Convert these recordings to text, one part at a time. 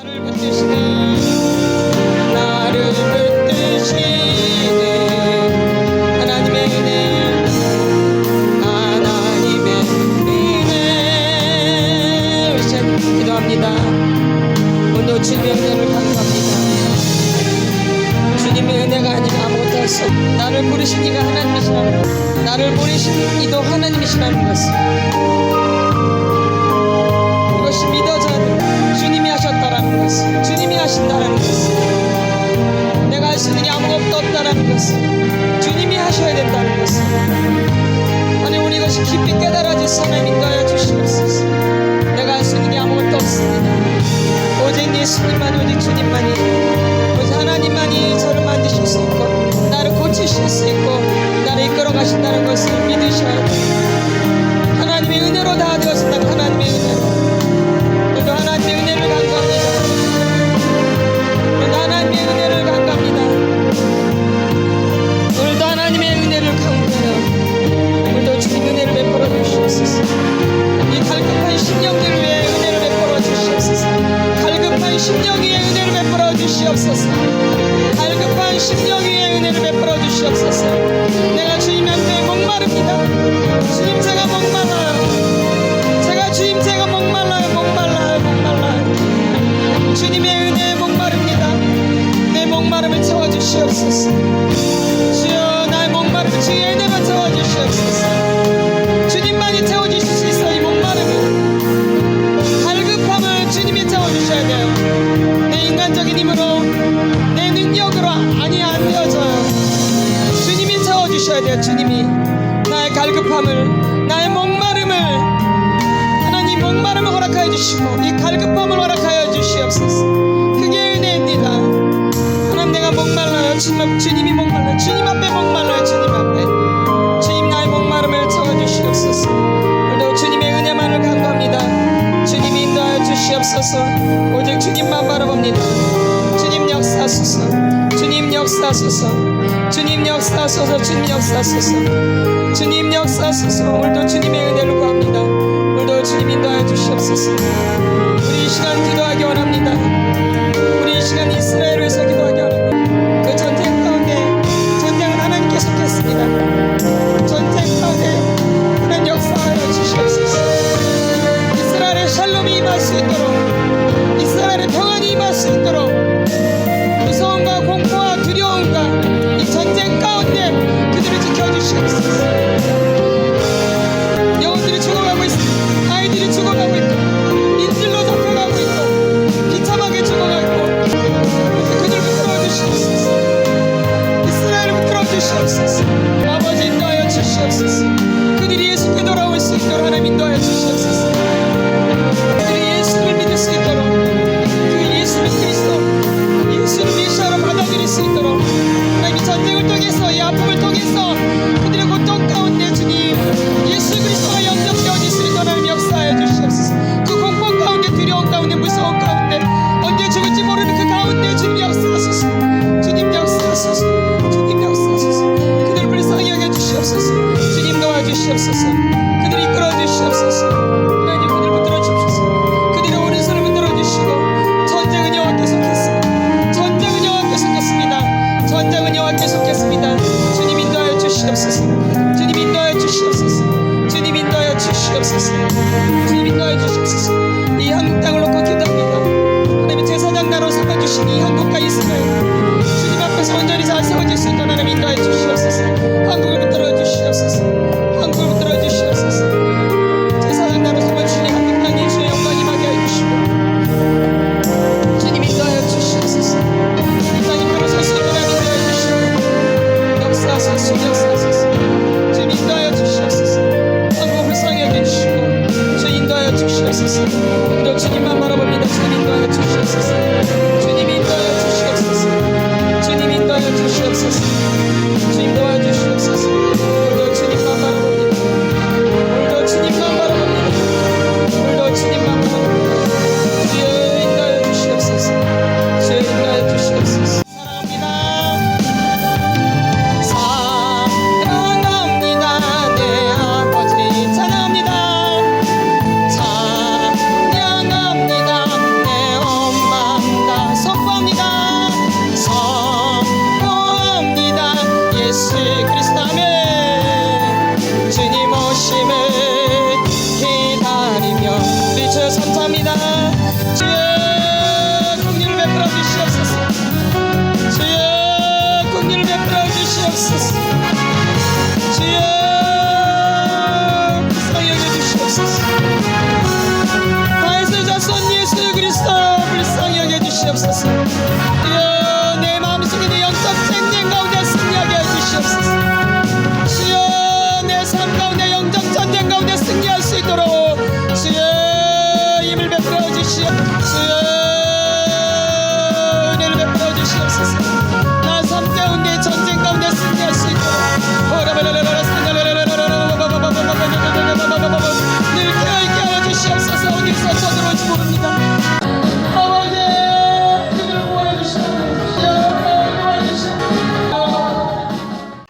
나를 붙드시는 하나님의 은혜, 하나님의 은혜. 기도합니다. 오늘 주님의 은혜를 간구합니다. 주님의 은혜가 아니면 아무것도 할 수 없다. 나를 부르신 이가 하나님이시라는 것, 나를 부르신 이도 하나님이시라는 것을, 이것이 믿어져야 된다. 주님이 하셨다라는 것을, 주님이 하신다라는 것을, 내가 할 수 있는 게 아무것도 없다라는 것을, 주님이 하셔야 된다는 것을, 아니 우리 이것이 깊이 깨달아져서 하나님 인도하여 주시옵소서. 내가 할 수 있는 게 아무것도 없습니다. 오직 예수님만, 오직 주님만이, 오직 하나님만이 저를 만드실 수 있고 나를 고치실 수 있고 나를 이끌어 가신다는 것을 믿으셔야 돼요. 하나님의 은혜로 다 되었습니다. 하나님의 은혜로. 오늘도 하나님의 은혜를 간구합니다. 오늘도 하나님의 은혜를 간구합니다. 오늘도 하나님의 은혜를 간구해요. 오늘도 주님 은혜를 베풀어 주시옵소서. 이 갈급한 심령들을 위해 은혜를 베풀어 주시옵소서. 갈급한 심령 위에 은혜를 베풀어 주시옵소서. 갈급한 심령 위에 은혜를 베풀어 주시옵소서. 내가 주님 앞에 목마릅니다. 주님 제가 목말라요. 주님 제가 목말라요. 주님의 은혜에 목마릅니다. 내 목마름을 채워주시옵소서. 주여 나의 목마름을 주의 은혜만 채워주시옵소서. 주님만이 채워주실 수 있어. 이 목마름을, 갈급함을 주님이 채워주셔야 돼요. 내 인간적인 힘으로, 내 능력으로 아니 안 되어져요. 주님이 채워주셔야 돼요. 주님이 나의 갈급함을, 나의 목마름을, 하나님 목마름을 허락하여 주시고 이 갈급함을 허락하여 주시옵소서. 그게 은혜입니다. 하나님 내가 목말라요. 주님이 목말라요. 주님 앞에 목말라요. 주님 앞에. 주님 나의 목마름을 채워주시옵소서. 오늘도 주님의 은혜만을 간구합니다. 주님이 인도하여 주시옵소서. 오직 주님만 바라봅니다. 주님 역사하소서. 주님 역사하소서. 주님 역사하소서. 주님 역사하소서. 주님 역사하소서. 오늘도 주님의 은혜를 구합니다. 오늘도 주님 인도하여 주시옵소서. 우리 이 시간 기도하기 원합니다. 우리 이 시간 이스라엘을 위해서 기도하기 원합니다. 그 전쟁 가운데 전쟁은 하나님께서 했습니다. 전쟁 가운데 하나님 역사하여 주시옵소서. 이스라엘의 샬롬이 임할 수 있도록, 이스라엘의 평안이 임할 수 있도록, 무서움과 공포와 두려움과 이 전쟁 가운데 그들을 지켜주시옵소서. 영혼들이 죽어가고 있습니다. 아이들이 죽어가고 있고 인질로 잡혀가고 있고 비참하게 죽어가고 있고 그들을 붙들어 주시옵소서. 이스라엘을 붙들어 주시옵소서. 아버지 인도하여 주시옵소서. 그들이 예수께 돌아올 수 있도록 하나님 인도하여 주시옵소서. 그들이 예수를 믿을 수 있도록, 그 예수를 그리스도, 예수를 메시아로 받아들일 수 있도록 하나님 이 전쟁을 통해서, 이 아픔을 통해서 그들의 고통 가운데 주님 예수 그리스도가 영접되어질 수 있도록 하나님 역사하여 주시옵소서. 그 공포 가운데, 두려움 가운데, 무서움 가운데, 언제 죽을지 모르는 그 가운데 주님 역사하소서. 주님 역사하소서. 주님 역사하소서. 그들을 불쌍히 여겨 주시옵소서. 주님 도와주시옵소서. 그들을 이끌어 주시옵소서. 하나님 그들을 붙들어 주십시오. 그들의 오른손을 붙들어 주시고 전쟁은 여호와께서 겠습니다. 전쟁은 여호와께서 겠습니다. 전쟁은 여호와께서 겠습니다. 주님 인도하여 주시옵소서. 주님 인도하여 주시옵소서. 주님 인도하여 주시옵소서. 주님 인도하여 주시옵소서. 이 한국 땅을 놓고 기도합니다. 하나님의 제사장 나로 삼아주신 이 한국과 이스라엘 주님 앞에서 온전히 잘 세워질 수 있도록 하나님 인도하여 주시옵소서. 한국을 붙들어 주시옵소서. 한국을 붙들어 주시옵소서. 제사장 나로 삼아주신 이 한국 땅이 주의 영광 임하게 하여 주시고 주님 인도하여 주시옵소서. 이 땅이 바로 설 수 있도록 하나님 인도하여 주시고 역사하소서. 역사하소서. 주님 인도하여 주시옵소서. 한국을 불쌍히 여겨주시고 주님 인도하여 주시옵소서. 또 주님만 바라봅니다. 주님 인도하여 주시옵소서. 주님 인도하여 주시옵소서.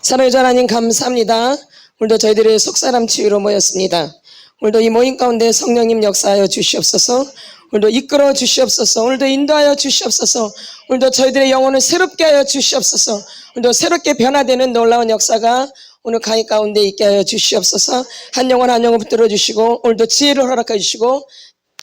사랑의 하나님 감사합니다. 오늘도 저희들의 속사람 치유로 모였습니다. 오늘도 이 모임 가운데 성령님 역사하여 주시옵소서. 오늘도 이끌어 주시옵소서. 오늘도 인도하여 주시옵소서. 오늘도 저희들의 영혼을 새롭게 하여 주시옵소서. 오늘도 새롭게 변화되는 놀라운 역사가 오늘 강의 가운데 있게 하여 주시옵소서. 한 영혼 한 영혼 붙들어 주시고 오늘도 지혜를 허락해 주시고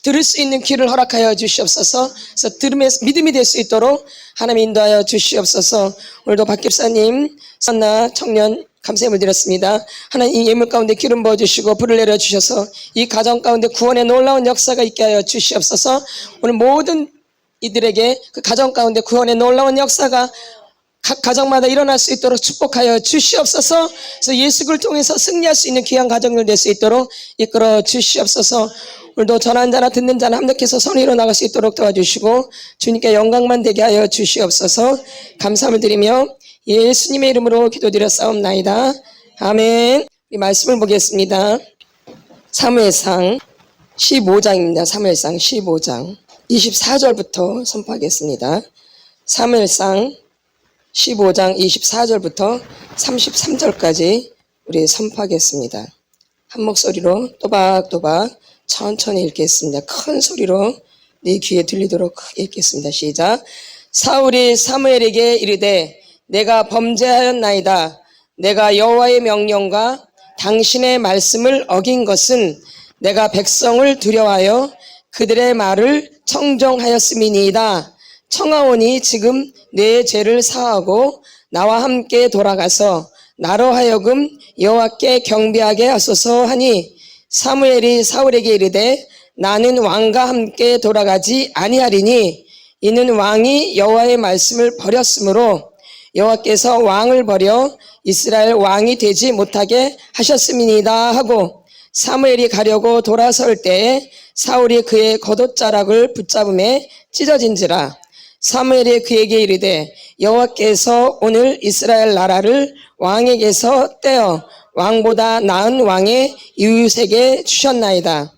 들을 수 있는 귀를 허락하여 주시옵소서. 그래서 들음에 믿음이 될 수 있도록 하나님 인도하여 주시옵소서. 오늘도 박 집사님, 선나 청년 감사함을 드렸습니다. 하나님 이 예물 가운데 기름 부어주시고 불을 내려주셔서 이 가정 가운데 구원의 놀라운 역사가 있게 하여 주시옵소서. 오늘 모든 이들에게 그 가정 가운데 구원의 놀라운 역사가 각 가정마다 일어날 수 있도록 축복하여 주시옵소서. 그래서 예수를 통해서 승리할 수 있는 귀한 가정을 될 수 있도록 이끌어 주시옵소서. 오늘도 전하는 자나 듣는 자나 합력해서 선의로 나갈 수 있도록 도와주시고 주님께 영광만 되게 하여 주시옵소서. 감사함을 드리며 예수님의 이름으로 기도드렸사옵나이다. 아멘. 이 말씀을 보겠습니다. 사무엘상 15장입니다. 사무엘상 15장 24절부터 선포하겠습니다. 사무엘상 15장 24절부터 33절까지 우리 선포하겠습니다. 한 목소리로 또박또박 천천히 읽겠습니다. 큰 소리로 네 귀에 들리도록 읽겠습니다. 시작. 사울이 사무엘에게 이르되 내가 범죄하였나이다. 내가 여호와의 명령과 당신의 말씀을 어긴 것은 내가 백성을 두려워하여 그들의 말을 청종하였음이니이다. 청하오니 지금 내 죄를 사하고 나와 함께 돌아가서 나로 하여금 여호와께 경배하게 하소서 하니 사무엘이 사울에게 이르되 나는 왕과 함께 돌아가지 아니하리니 이는 왕이 여호와의 말씀을 버렸으므로 여호와께서 왕을 버려 이스라엘 왕이 되지 못하게 하셨음이니이다 하고 사무엘이 가려고 돌아설 때에 사울이 그의 겉옷자락을 붙잡음에 찢어진지라. 사무엘이 그에게 이르되 여호와께서 오늘 이스라엘 나라를 왕에게서 떼어 왕보다 나은 왕의 이웃에게 주셨나이다.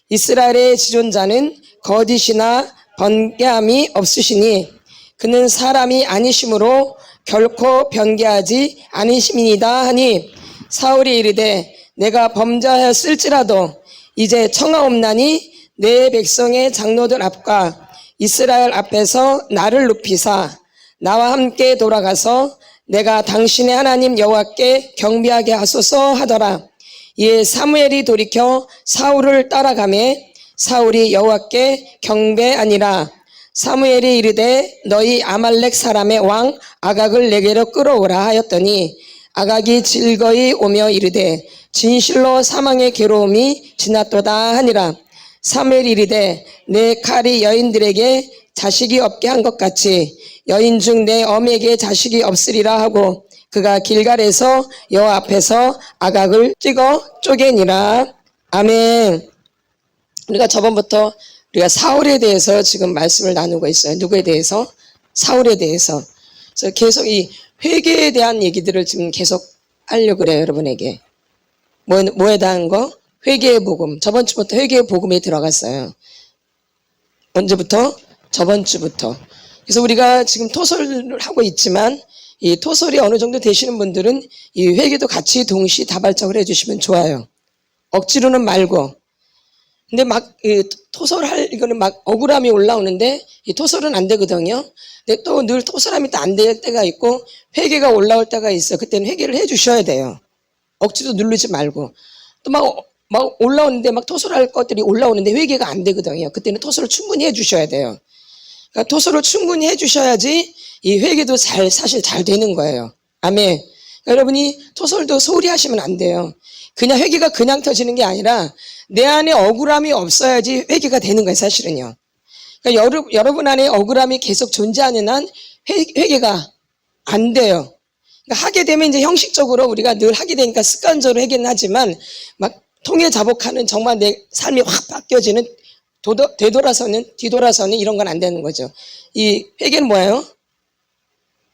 이스라엘의 지존자는 거짓이나 번개함이 없으시니 그는 사람이 아니심으로 결코 변개하지 아니심이니이다 하니 사울이 이르되 내가 범죄하였을지라도 이제 청하옵나니 내 백성의 장로들 앞과 이스라엘 앞에서 나를 높이사 나와 함께 돌아가서 내가 당신의 하나님 여호와께 경배하게 하소서 하더라. 이에 사무엘이 돌이켜 사울을 따라가매 사울이 여호와께 경배하니라. 사무엘이 이르되 너희 아말렉 사람의 왕 아각을 내게로 끌어오라 하였더니 아각이 즐거이 오며 이르되 진실로 사망의 괴로움이 지났도다 하니라. 사무엘이 이르되 내 칼이 여인들에게 자식이 없게 한 것 같이 여인 중 내 어미에게 자식이 없으리라 하고 그가 길갈에서 여호와 앞에서 아각을 찍어 쪼개니라. 아멘. 우리가 저번부터 우리가 사울에 대해서 지금 말씀을 나누고 있어요. 누구에 대해서? 사울에 대해서. 그래서 계속 이 회개에 대한 얘기들을 지금 계속 하려고 그래요. 여러분에게. 뭐에 대한 거? 회개의 복음. 저번 주부터 회개의 복음에 들어갔어요. 언제부터? 저번 주부터. 그래서 우리가 지금 토설을 하고 있지만 이 토설이 어느 정도 되시는 분들은 이 회개도 같이 동시다발적으로 해주시면 좋아요. 억지로는 말고. 근데 막 토설할 이거는 막 억울함이 올라오는데 이 토설은 안 되거든요. 근데 또 늘 토설함이 또 안 될 때가 있고 회개가 올라올 때가 있어요. 그때는 회개를 해주셔야 돼요. 억지로 누르지 말고. 또 막 올라오는데 막 토설할 것들이 올라오는데 회개가 안 되거든요. 그때는 토설을 충분히 해주셔야 돼요. 그러니까 토설을 충분히 해주셔야지 이 회개도 사실 잘 되는 거예요. 아멘. 그러니까 여러분이 토설도 소홀히 하시면 안 돼요. 그냥 회개가 그냥 터지는 게 아니라 내 안에 억울함이 없어야지 회개가 되는 거예요, 사실은요. 그러니까 여러분 안에 억울함이 계속 존재하는 한 회개가 안 돼요. 그러니까 하게 되면 이제 형식적으로 우리가 늘 하게 되니까 습관적으로 회개는 하지만 막 통해 자복하는 정말 내 삶이 확 바뀌어지는 뒤돌아서는 이런 건 안 되는 거죠. 이 회개는 뭐예요?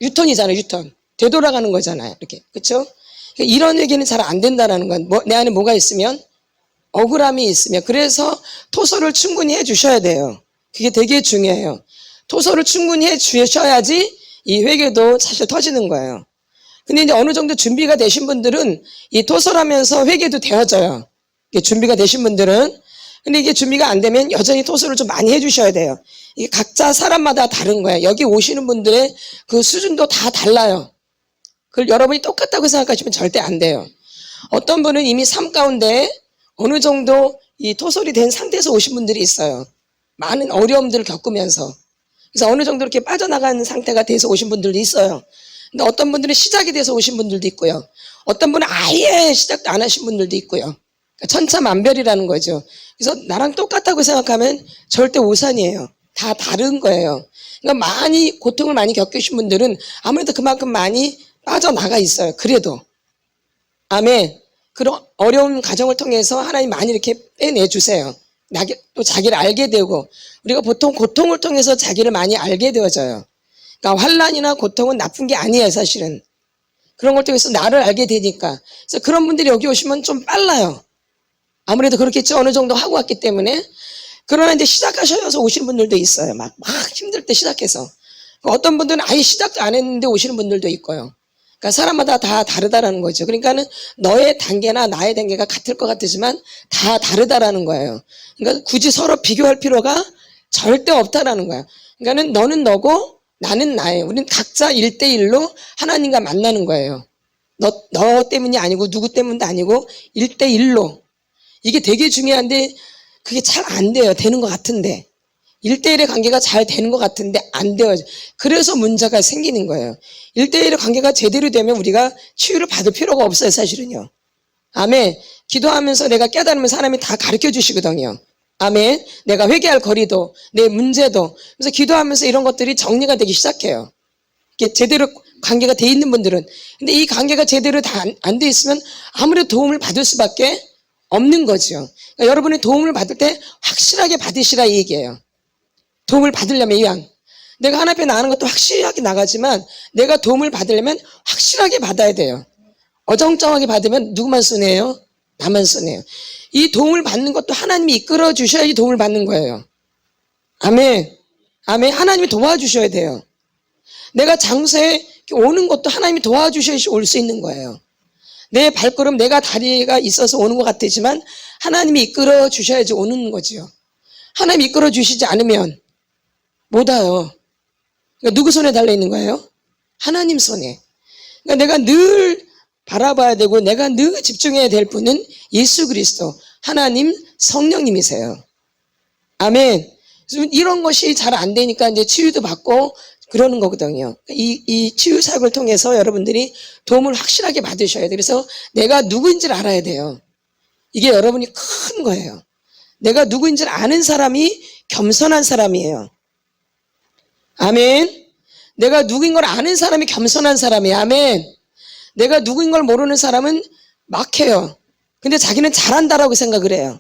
유턴이잖아요, 유턴. 되돌아가는 거잖아요, 이렇게. 그렇죠? 이런 회개는 잘 안 된다라는 건 내 안에 뭐가 있으면 억울함이 있으면 그래서 토설을 충분히 해주셔야 돼요. 그게 되게 중요해요. 토설을 충분히 해주셔야지 이 회개도 사실 터지는 거예요. 근데 이제 어느 정도 준비가 되신 분들은 이 토설하면서 회개도 되어져요. 이게 준비가 되신 분들은. 근데 이게 준비가 안 되면 여전히 토설을 좀 많이 해주셔야 돼요. 이게 각자 사람마다 다른 거예요. 여기 오시는 분들의 그 수준도 다 달라요. 그걸 여러분이 똑같다고 생각하시면 절대 안 돼요. 어떤 분은 이미 삶 가운데 어느 정도 이 토설이 된 상태에서 오신 분들이 있어요. 많은 어려움들을 겪으면서. 그래서 어느 정도 이렇게 빠져나가는 상태가 돼서 오신 분들도 있어요. 근데 어떤 분들은 시작이 돼서 오신 분들도 있고요. 어떤 분은 아예 시작도 안 하신 분들도 있고요. 그러니까 천차만별이라는 거죠. 그래서 나랑 똑같다고 생각하면 절대 오산이에요. 다 다른 거예요. 그러니까 많이 고통을 많이 겪으신 분들은 아무래도 그만큼 많이 빠져나가 있어요. 그래도. 아멘. 그런 어려운 과정을 통해서 하나님 많이 이렇게 빼내주세요. 또 자기를 알게 되고, 우리가 보통 고통을 통해서 자기를 많이 알게 되어져요. 그러니까 환난이나 고통은 나쁜 게 아니에요, 사실은. 그런 걸 통해서 나를 알게 되니까. 그래서 그런 분들이 여기 오시면 좀 빨라요. 아무래도 그렇겠죠. 어느 정도 하고 왔기 때문에. 그러나 이제 시작하셔서 오시는 분들도 있어요. 막 힘들 때 시작해서. 어떤 분들은 아예 시작도 안 했는데 오시는 분들도 있고요. 그러니까 사람마다 다 다르다라는 거죠. 그러니까는 너의 단계나 나의 단계가 같을 것 같지만 다 다르다라는 거예요. 그러니까 굳이 서로 비교할 필요가 절대 없다라는 거예요. 그러니까는 너는 너고 나는 나예요. 우리는 각자 1대1로 하나님과 만나는 거예요. 너 때문이 아니고 누구 때문도 아니고 1대1로. 이게 되게 중요한데 그게 잘 안 돼요. 되는 것 같은데. 1대1의 관계가 잘 되는 것 같은데 안 돼요. 그래서 문제가 생기는 거예요. 1대1의 관계가 제대로 되면 우리가 치유를 받을 필요가 없어요, 사실은요. 아멘. 기도하면서 내가 깨달으면 사람이 다 가르쳐 주시거든요. 아멘. 내가 회개할 거리도, 내 문제도. 그래서 기도하면서 이런 것들이 정리가 되기 시작해요. 이게 제대로 관계가 돼 있는 분들은. 근데 이 관계가 제대로 다 안 돼 있으면 아무래도 도움을 받을 수밖에 없는 거죠. 그러니까 여러분이 도움을 받을 때 확실하게 받으시라 이 얘기예요. 도움을 받으려면 이왕. 내가 하나님 앞에 나가는 것도 확실하게 나가지만 내가 도움을 받으려면 확실하게 받아야 돼요. 어정쩡하게 받으면 누구만 손해예요? 나만 손해예요. 이 도움을 받는 것도 하나님이 이끌어 주셔야지 도움을 받는 거예요. 아멘. 아멘. 하나님이 도와주셔야 돼요. 내가 장소에 오는 것도 하나님이 도와주셔야지 올 수 있는 거예요. 내 발걸음, 내가 다리가 있어서 오는 것 같지만 하나님이 이끌어 주셔야지 오는 거죠. 하나님이 이끌어 주시지 않으면 못 와요. 그러니까 누구 손에 달려있는 거예요? 하나님 손에. 그러니까 내가 늘 바라봐야 되고 내가 늘 집중해야 될 분은 예수 그리스도, 하나님 성령님이세요. 아멘. 이런 것이 잘 안 되니까 이제 치유도 받고 그러는 거거든요. 이 치유 사역을 통해서 여러분들이 도움을 확실하게 받으셔야 돼요. 그래서 내가 누구인지를 알아야 돼요. 이게 여러분이 큰 거예요. 내가 누구인지를 아는 사람이 겸손한 사람이에요. 아멘. 내가 누구인 걸 아는 사람이 겸손한 사람이에요. 아멘. 내가 누구인 걸 모르는 사람은 막혀요. 근데 자기는 잘한다라고 생각을 해요.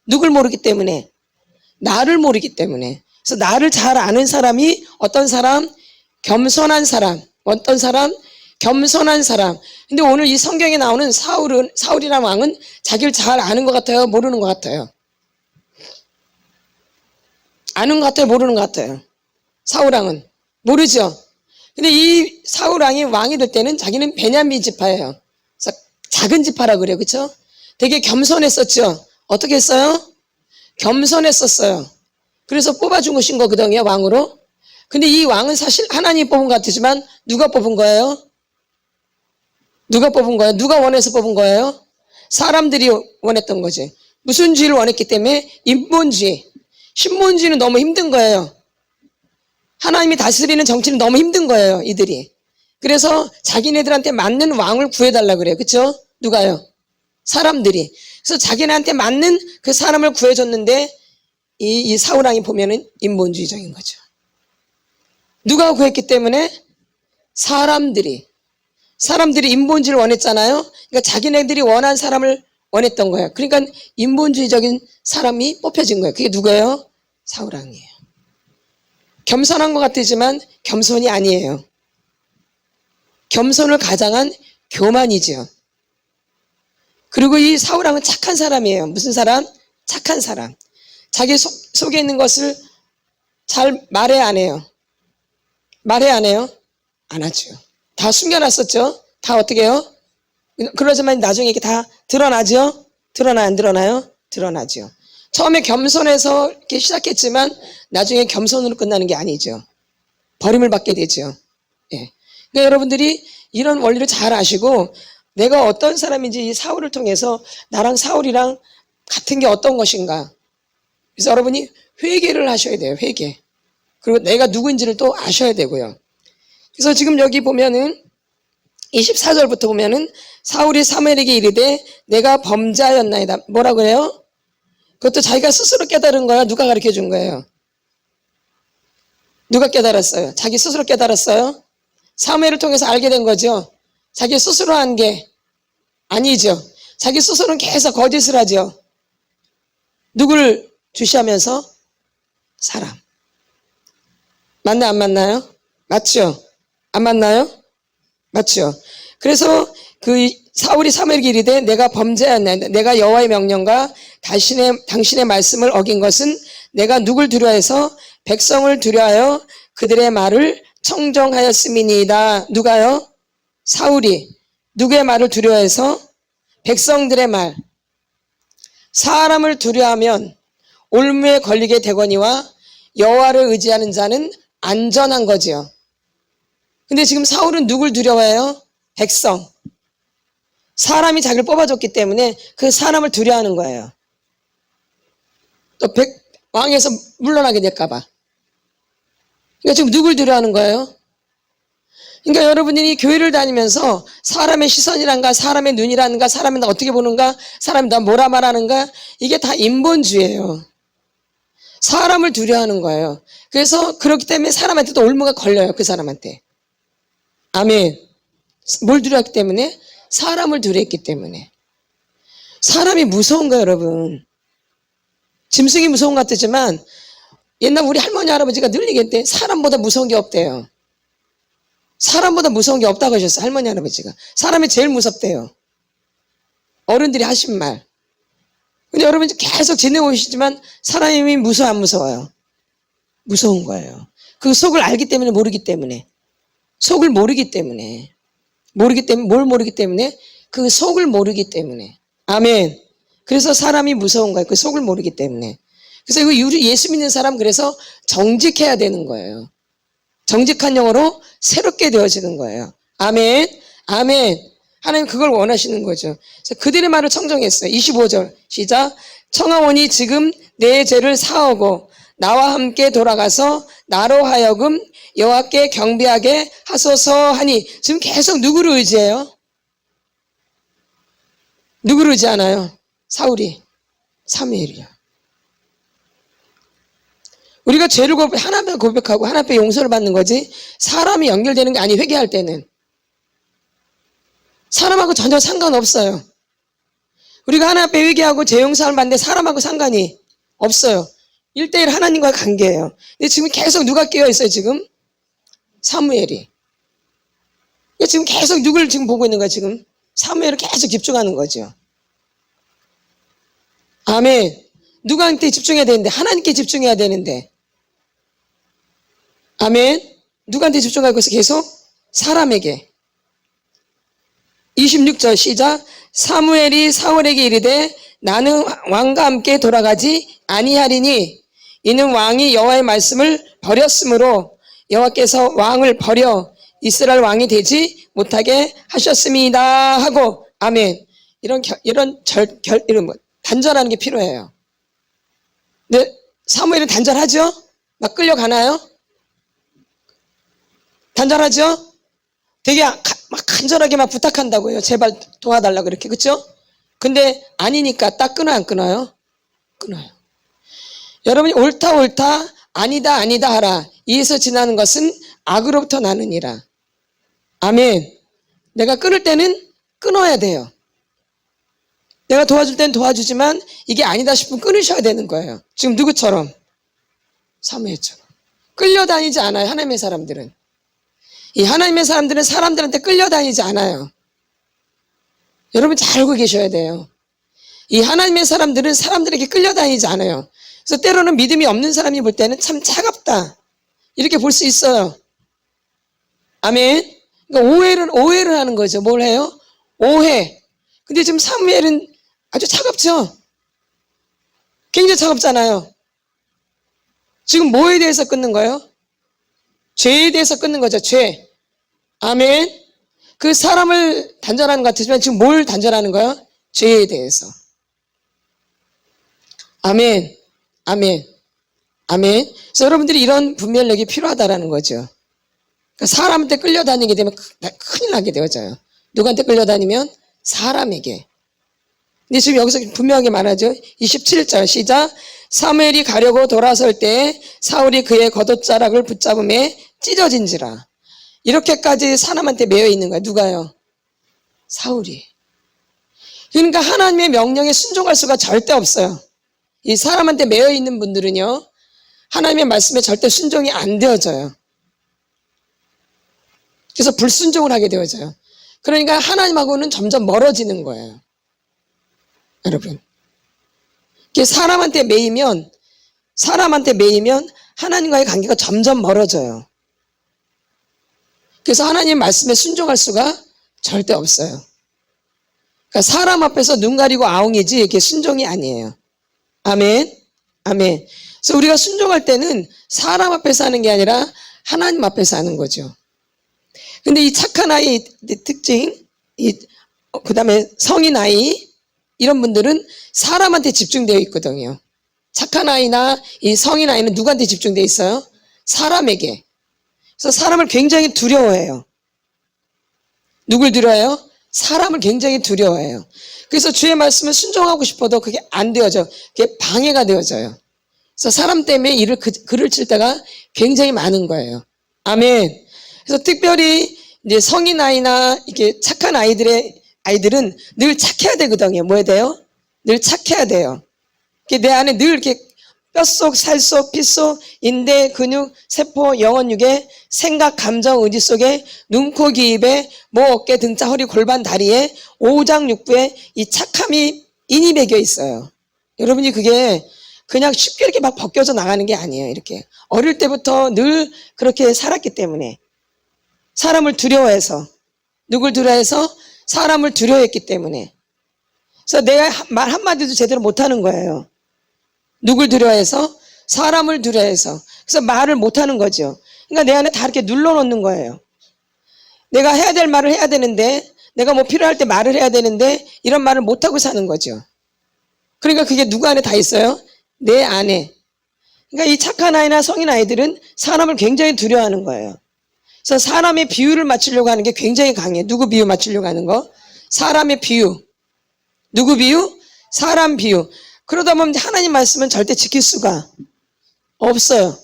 누굴 모르기 때문에. 나를 모르기 때문에. 그래서 나를 잘 아는 사람이 어떤 사람? 겸손한 사람. 어떤 사람? 겸손한 사람. 근데 오늘 이 성경에 나오는 사울이라는 왕은 자기를 잘 아는 것 같아요? 모르는 것 같아요? 아는 것 같아요? 모르는 것 같아요? 사울왕은 모르죠. 근데 이 사울왕이 왕이 될 때는 자기는 베냐민 지파예요. 그래서 작은 지파라 그래요. 그렇죠? 되게 겸손했었죠. 어떻게 했어요? 겸손했었어요. 그래서 뽑아준 것인 거거든요, 왕으로. 근데 이 왕은 사실 하나님이 뽑은 것 같지만 누가 뽑은 거예요? 누가 뽑은 거예요? 누가 원해서 뽑은 거예요? 사람들이 원했던 거지. 무슨 주의를 원했기 때문에? 인본주의. 신본주의는 너무 힘든 거예요. 하나님이 다스리는 정치는 너무 힘든 거예요, 이들이. 그래서 자기네들한테 맞는 왕을 구해달라고 그래요. 그렇죠? 누가요? 사람들이. 그래서 자기네한테 맞는 그 사람을 구해줬는데 이 사울왕이 보면은 인본주의적인 거죠. 누가 구했기 때문에? 사람들이 인본주의를 원했잖아요. 그러니까 자기네들이 원한 사람을 원했던 거예요. 그러니까 인본주의적인 사람이 뽑혀진 거예요. 그게 누구예요? 사울왕이에요. 겸손한 것 같지만 겸손이 아니에요. 겸손을 가장한 교만이죠. 그리고 이 사울왕은 착한 사람이에요. 무슨 사람? 착한 사람. 자기 속에 있는 것을 잘 말해 안 해요? 말해 안 해요? 안 하죠. 다 숨겨놨었죠. 다 어떻게 해요? 그러지만 나중에 이게 다 드러나죠? 드러나요? 안 드러나요? 드러나죠. 처음에 겸손해서 이렇게 시작했지만 나중에 겸손으로 끝나는 게 아니죠. 버림을 받게 되죠. 예. 그러니까 여러분들이 이런 원리를 잘 아시고 내가 어떤 사람인지 이 사울을 통해서 나랑 사울이랑 같은 게 어떤 것인가. 그래서 여러분이 회개를 하셔야 돼요. 회개. 그리고 내가 누구인지를 또 아셔야 되고요. 그래서 지금 여기 보면은 24절부터 보면은 사울이 사무엘에게 이르되 내가 범죄하였나이다. 뭐라고 해요? 그것도 자기가 스스로 깨달은 거야? 누가 가르쳐 준 거예요? 누가 깨달았어요? 자기 스스로 깨달았어요? 사무엘을 통해서 알게 된 거죠. 자기 스스로 한 게 아니죠. 자기 스스로는 계속 거짓을 하죠. 누구를 주시하면서? 사람. 맞나 안 맞나요? 맞죠? 안 맞나요? 맞죠? 그래서 그 사울이 사무엘에게 이르되 내가 범죄하였나이다. 내가 여호와의 명령과 당신의 말씀을 어긴 것은 내가 누굴 두려워해서 백성을 두려워하여 그들의 말을 청정하였음이니이다. 누가요? 사울이 누구의 말을 두려워해서? 백성들의 말. 사람을 두려워하면 올무에 걸리게 되거니와 여호와를 의지하는 자는 안전한 거지요. 근데 지금 사울은 누굴 두려워해요? 백성. 사람이 자기를 뽑아줬기 때문에 그 사람을 두려워하는 거예요. 또 왕에서 물러나게 될까봐. 그러니까 지금 누굴 두려워하는 거예요? 그러니까 여러분이 교회를 다니면서 사람의 시선이란가, 사람의 눈이란가, 사람이 나 어떻게 보는가, 사람이 나 뭐라 말하는가, 이게 다 인본주의예요. 사람을 두려워하는 거예요. 그래서 그렇기 때문에 사람한테 또 올무가 걸려요. 그 사람한테. 아멘. 뭘 두려웠기 때문에? 사람을 두려웠기 때문에. 사람이 무서운 거예요, 여러분. 짐승이 무서운 것 같지만 옛날 우리 할머니 할아버지가 늘 얘기했대. 사람보다 무서운 게 없대요. 사람보다 무서운 게 없다고 하셨어요. 할머니 할아버지가. 사람이 제일 무섭대요. 어른들이 하신 말. 근데 여러분 계속 지내오시지만 사람이 무서워 안 무서워요? 무서운 거예요. 그 속을 알기 때문에 모르기 때문에. 속을 모르기 때문에. 뭘 모르기 때문에? 그 속을 모르기 때문에. 아멘. 그래서 사람이 무서운 거예요. 그 속을 모르기 때문에. 그래서 이거 예수 믿는 사람 그래서 정직해야 되는 거예요. 정직한 영으로 새롭게 되어지는 거예요. 아멘. 아멘. 하나님 그걸 원하시는 거죠. 그래서 그들의 말을 청정했어요. 25절 시작. 청하오니 지금 내 죄를 사하고 나와 함께 돌아가서 나로 하여금 여호와께 경배하게 하소서 하니 지금 계속 누구를 의지해요? 누구를 의지하나요? 사울이. 사무엘이요. 우리가 죄를 하나님께 고백하고 하나님께 용서를 받는 거지 사람이 연결되는 게 아니 회개할 때는. 사람하고 전혀 상관없어요. 우리가 하나님께 회개하고 죄 용서를 받는데 사람하고 상관이 없어요. 1대1 하나님과의 관계예요. 근데 지금 계속 누가 깨어있어요 지금? 사무엘이. 지금 계속 누구를 지금 보고 있는 거야 지금? 사무엘을 계속 집중하는 거죠. 아멘. 누구한테 집중해야 되는데? 하나님께 집중해야 되는데. 아멘. 누구한테 집중하고 있어? 계속? 사람에게. 26절 시작. 사무엘이 사울에게 이르되 나는 왕과 함께 돌아가지 아니하리니 이는 왕이 여호와의 말씀을 버렸으므로 여호와께서 왕을 버려 이스라엘 왕이 되지 못하게 하셨습니다 하고 아멘. 이런 단절하는 게 필요해요. 근데 사무엘은 단절하죠? 막 끌려가나요? 단절하죠? 되게 막 간절하게 막 부탁한다고요. 제발 도와달라고 그렇게. 그렇죠? 근데 아니니까 딱 끊어요, 안 끊어요? 끊어요. 여러분이 옳다 아니다 하라. 이에서 지나는 것은 악으로부터 나느니라. 아멘. 내가 끊을 때는 끊어야 돼요. 내가 도와줄 때는 도와주지만 이게 아니다 싶으면 끊으셔야 되는 거예요. 지금 누구처럼? 사무엘처럼. 끌려다니지 않아요. 하나님의 사람들은. 이 하나님의 사람들은 사람들한테 끌려다니지 않아요. 여러분 잘 알고 계셔야 돼요. 이 하나님의 사람들은 사람들에게 끌려다니지 않아요. 그래서 때로는 믿음이 없는 사람이 볼 때는 참 차갑다 이렇게 볼 수 있어요. 아멘. 그러니까 오해를 하는 거죠. 뭘 해요? 오해. 근데 지금 사무엘은 아주 차갑죠? 굉장히 차갑잖아요. 지금 뭐에 대해서 끊는 거예요? 죄에 대해서 끊는 거죠. 죄. 아멘. 그 사람을 단절하는 것 같지만 지금 뭘 단절하는 거예요? 죄에 대해서. 아멘. 아멘. 아멘. 그래서 여러분들이 이런 분별력이 필요하다라는 거죠. 그러니까 사람한테 끌려다니게 되면 큰일 나게 되어져요. 누구한테 끌려다니면? 사람에게. 근데 지금 여기서 분명하게 말하죠. 27절 시작. 사무엘이 가려고 돌아설 때 사울이 그의 겉옷자락을 붙잡음에 찢어진지라. 이렇게까지 사람한테 매여 있는 거야. 누가요? 사울이. 그러니까 하나님의 명령에 순종할 수가 절대 없어요. 이 사람한테 매여 있는 분들은요, 하나님의 말씀에 절대 순종이 안 되어져요. 그래서 불순종을 하게 되어져요. 그러니까 하나님하고는 점점 멀어지는 거예요. 여러분. 사람한테 매이면 하나님과의 관계가 점점 멀어져요. 그래서 하나님 말씀에 순종할 수가 절대 없어요. 그러니까 사람 앞에서 눈 가리고 아웅이지 이게 순종이 아니에요. 아멘. 아멘. 그래서 우리가 순종할 때는 사람 앞에서 하는 게 아니라 하나님 앞에서 하는 거죠. 근데 이 착한 아이 특징, 그 다음에 성인 아이, 이런 분들은 사람한테 집중되어 있거든요. 착한 아이나 이 성인 아이는 누구한테 집중되어 있어요? 사람에게. 그래서 사람을 굉장히 두려워해요. 누굴 두려워해요? 사람을 굉장히 두려워해요. 그래서 주의 말씀을 순종하고 싶어도 그게 안 되어져. 그게 방해가 되어져요. 그래서 사람 때문에 글을 칠 때가 굉장히 많은 거예요. 아멘. 그래서 특별히 이제 성인 아이나 이렇게 착한 아이들은 늘 착해야 되거든요. 뭐 해야 돼요? 늘 착해야 돼요. 내 안에 늘 이렇게 뼛속, 살속, 피속, 인대, 근육, 세포, 영혼, 육에 생각, 감정, 의지 속에 눈, 코, 귀, 입에 목, 어깨, 등짝, 허리, 골반, 다리에 오장, 육부에 이 착함이 인이 배겨 있어요. 여러분이 그게 그냥 쉽게 이렇게 막 벗겨져 나가는 게 아니에요. 이렇게 어릴 때부터 늘 그렇게 살았기 때문에 사람을 두려워해서 누굴 두려워해서? 사람을 두려워했기 때문에. 그래서 내가 말 한마디도 제대로 못하는 거예요. 누굴 두려워해서? 사람을 두려워해서. 그래서 말을 못하는 거죠. 그러니까 내 안에 다 이렇게 눌러놓는 거예요. 내가 해야 될 말을 해야 되는데, 내가 뭐 필요할 때 말을 해야 되는데 이런 말을 못하고 사는 거죠. 그러니까 그게 누구 안에 다 있어요? 내 안에. 그러니까 이 착한 아이나 성인 아이들은 사람을 굉장히 두려워하는 거예요. 그래서 사람의 비유를 맞추려고 하는 게 굉장히 강해요. 누구 비유 맞추려고 하는 거? 사람의 비유. 누구 비유? 사람 비유. 그러다 보면 하나님 말씀은 절대 지킬 수가 없어요.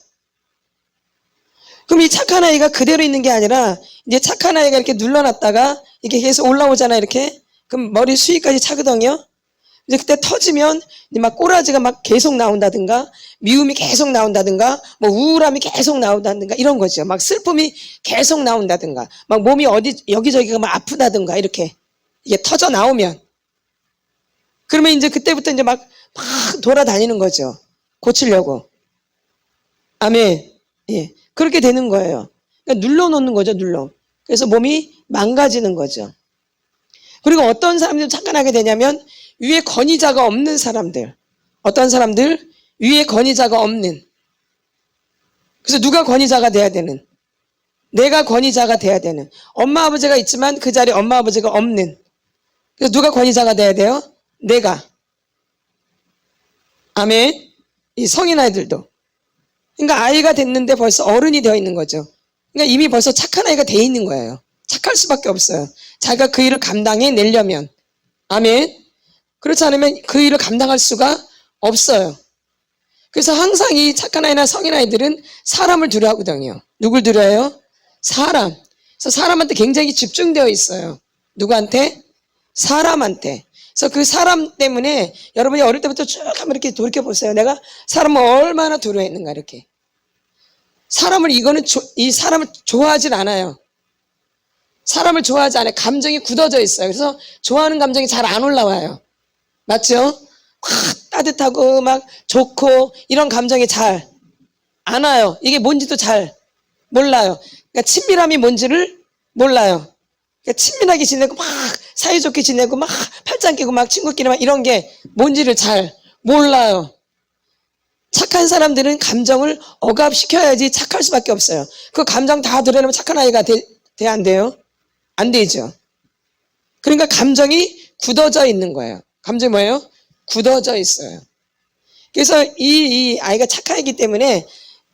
그럼 이 착한 아이가 그대로 있는 게 아니라 이제 착한 아이가 이렇게 눌러놨다가 이게 계속 올라오잖아요. 이렇게. 그럼 머리 수위까지 차거든요. 이제 그때 터지면 이제 막 꼬라지가 막 계속 나온다든가 미움이 계속 나온다든가 뭐 우울함이 계속 나온다든가 이런 거죠. 막 슬픔이 계속 나온다든가 막 몸이 여기저기가 막 아프다든가 이렇게 이게 터져 나오면 그러면 이제 그때부터 이제 막 돌아다니는 거죠. 고치려고. 아멘. 예. 그렇게 되는 거예요. 그러니까 눌러놓는 거죠. 그래서 몸이 망가지는 거죠. 그리고 어떤 사람들이 착각하게 되냐면 위에 권위자가 없는 사람들. 어떤 사람들? 위에 권위자가 없는. 그래서 누가 권위자가 돼야 되는? 내가 권위자가 돼야 되는. 엄마 아버지가 있지만 그 자리에 엄마 아버지가 없는. 그래서 누가 권위자가 돼야 돼요? 내가. 아멘. 이 성인 아이들도. 그러니까 아이가 됐는데 벌써 어른이 되어 있는 거죠. 그러니까 이미 벌써 착한 아이가 돼 있는 거예요. 착할 수밖에 없어요. 자기가 그 일을 감당해 내려면. 아멘. 그렇지 않으면 그 일을 감당할 수가 없어요. 그래서 항상 이 착한 아이나 성인 아이들은 사람을 두려워하거든요. 누굴 두려워해요? 사람. 그래서 사람한테 굉장히 집중되어 있어요. 누구한테? 사람한테. 그래서 그 사람 때문에 여러분이 어릴 때부터 쭉 한번 이렇게 돌이켜보세요. 내가 사람을 얼마나 두려워했는가 이렇게. 이 사람을 좋아하질 않아요. 사람을 좋아하지 않아요. 감정이 굳어져 있어요. 그래서 좋아하는 감정이 잘 안 올라와요. 맞죠? 확 따뜻하고 막 좋고 이런 감정이 잘 안 와요. 이게 뭔지도 잘 몰라요. 그러니까 친밀함이 뭔지를 몰라요. 그러니까 친밀하게 지내고 막 사이좋게 지내고 막 팔짱 끼고 막 친구끼리 막 이런 게 뭔지를 잘 몰라요. 착한 사람들은 감정을 억압시켜야지 착할 수밖에 없어요. 그 감정 다 드러내면 착한 아이가 돼, 안 돼요? 안 되죠. 그러니까 감정이 굳어져 있는 거예요. 감정이 뭐예요? 굳어져 있어요. 그래서 이 아이가 착하기 때문에,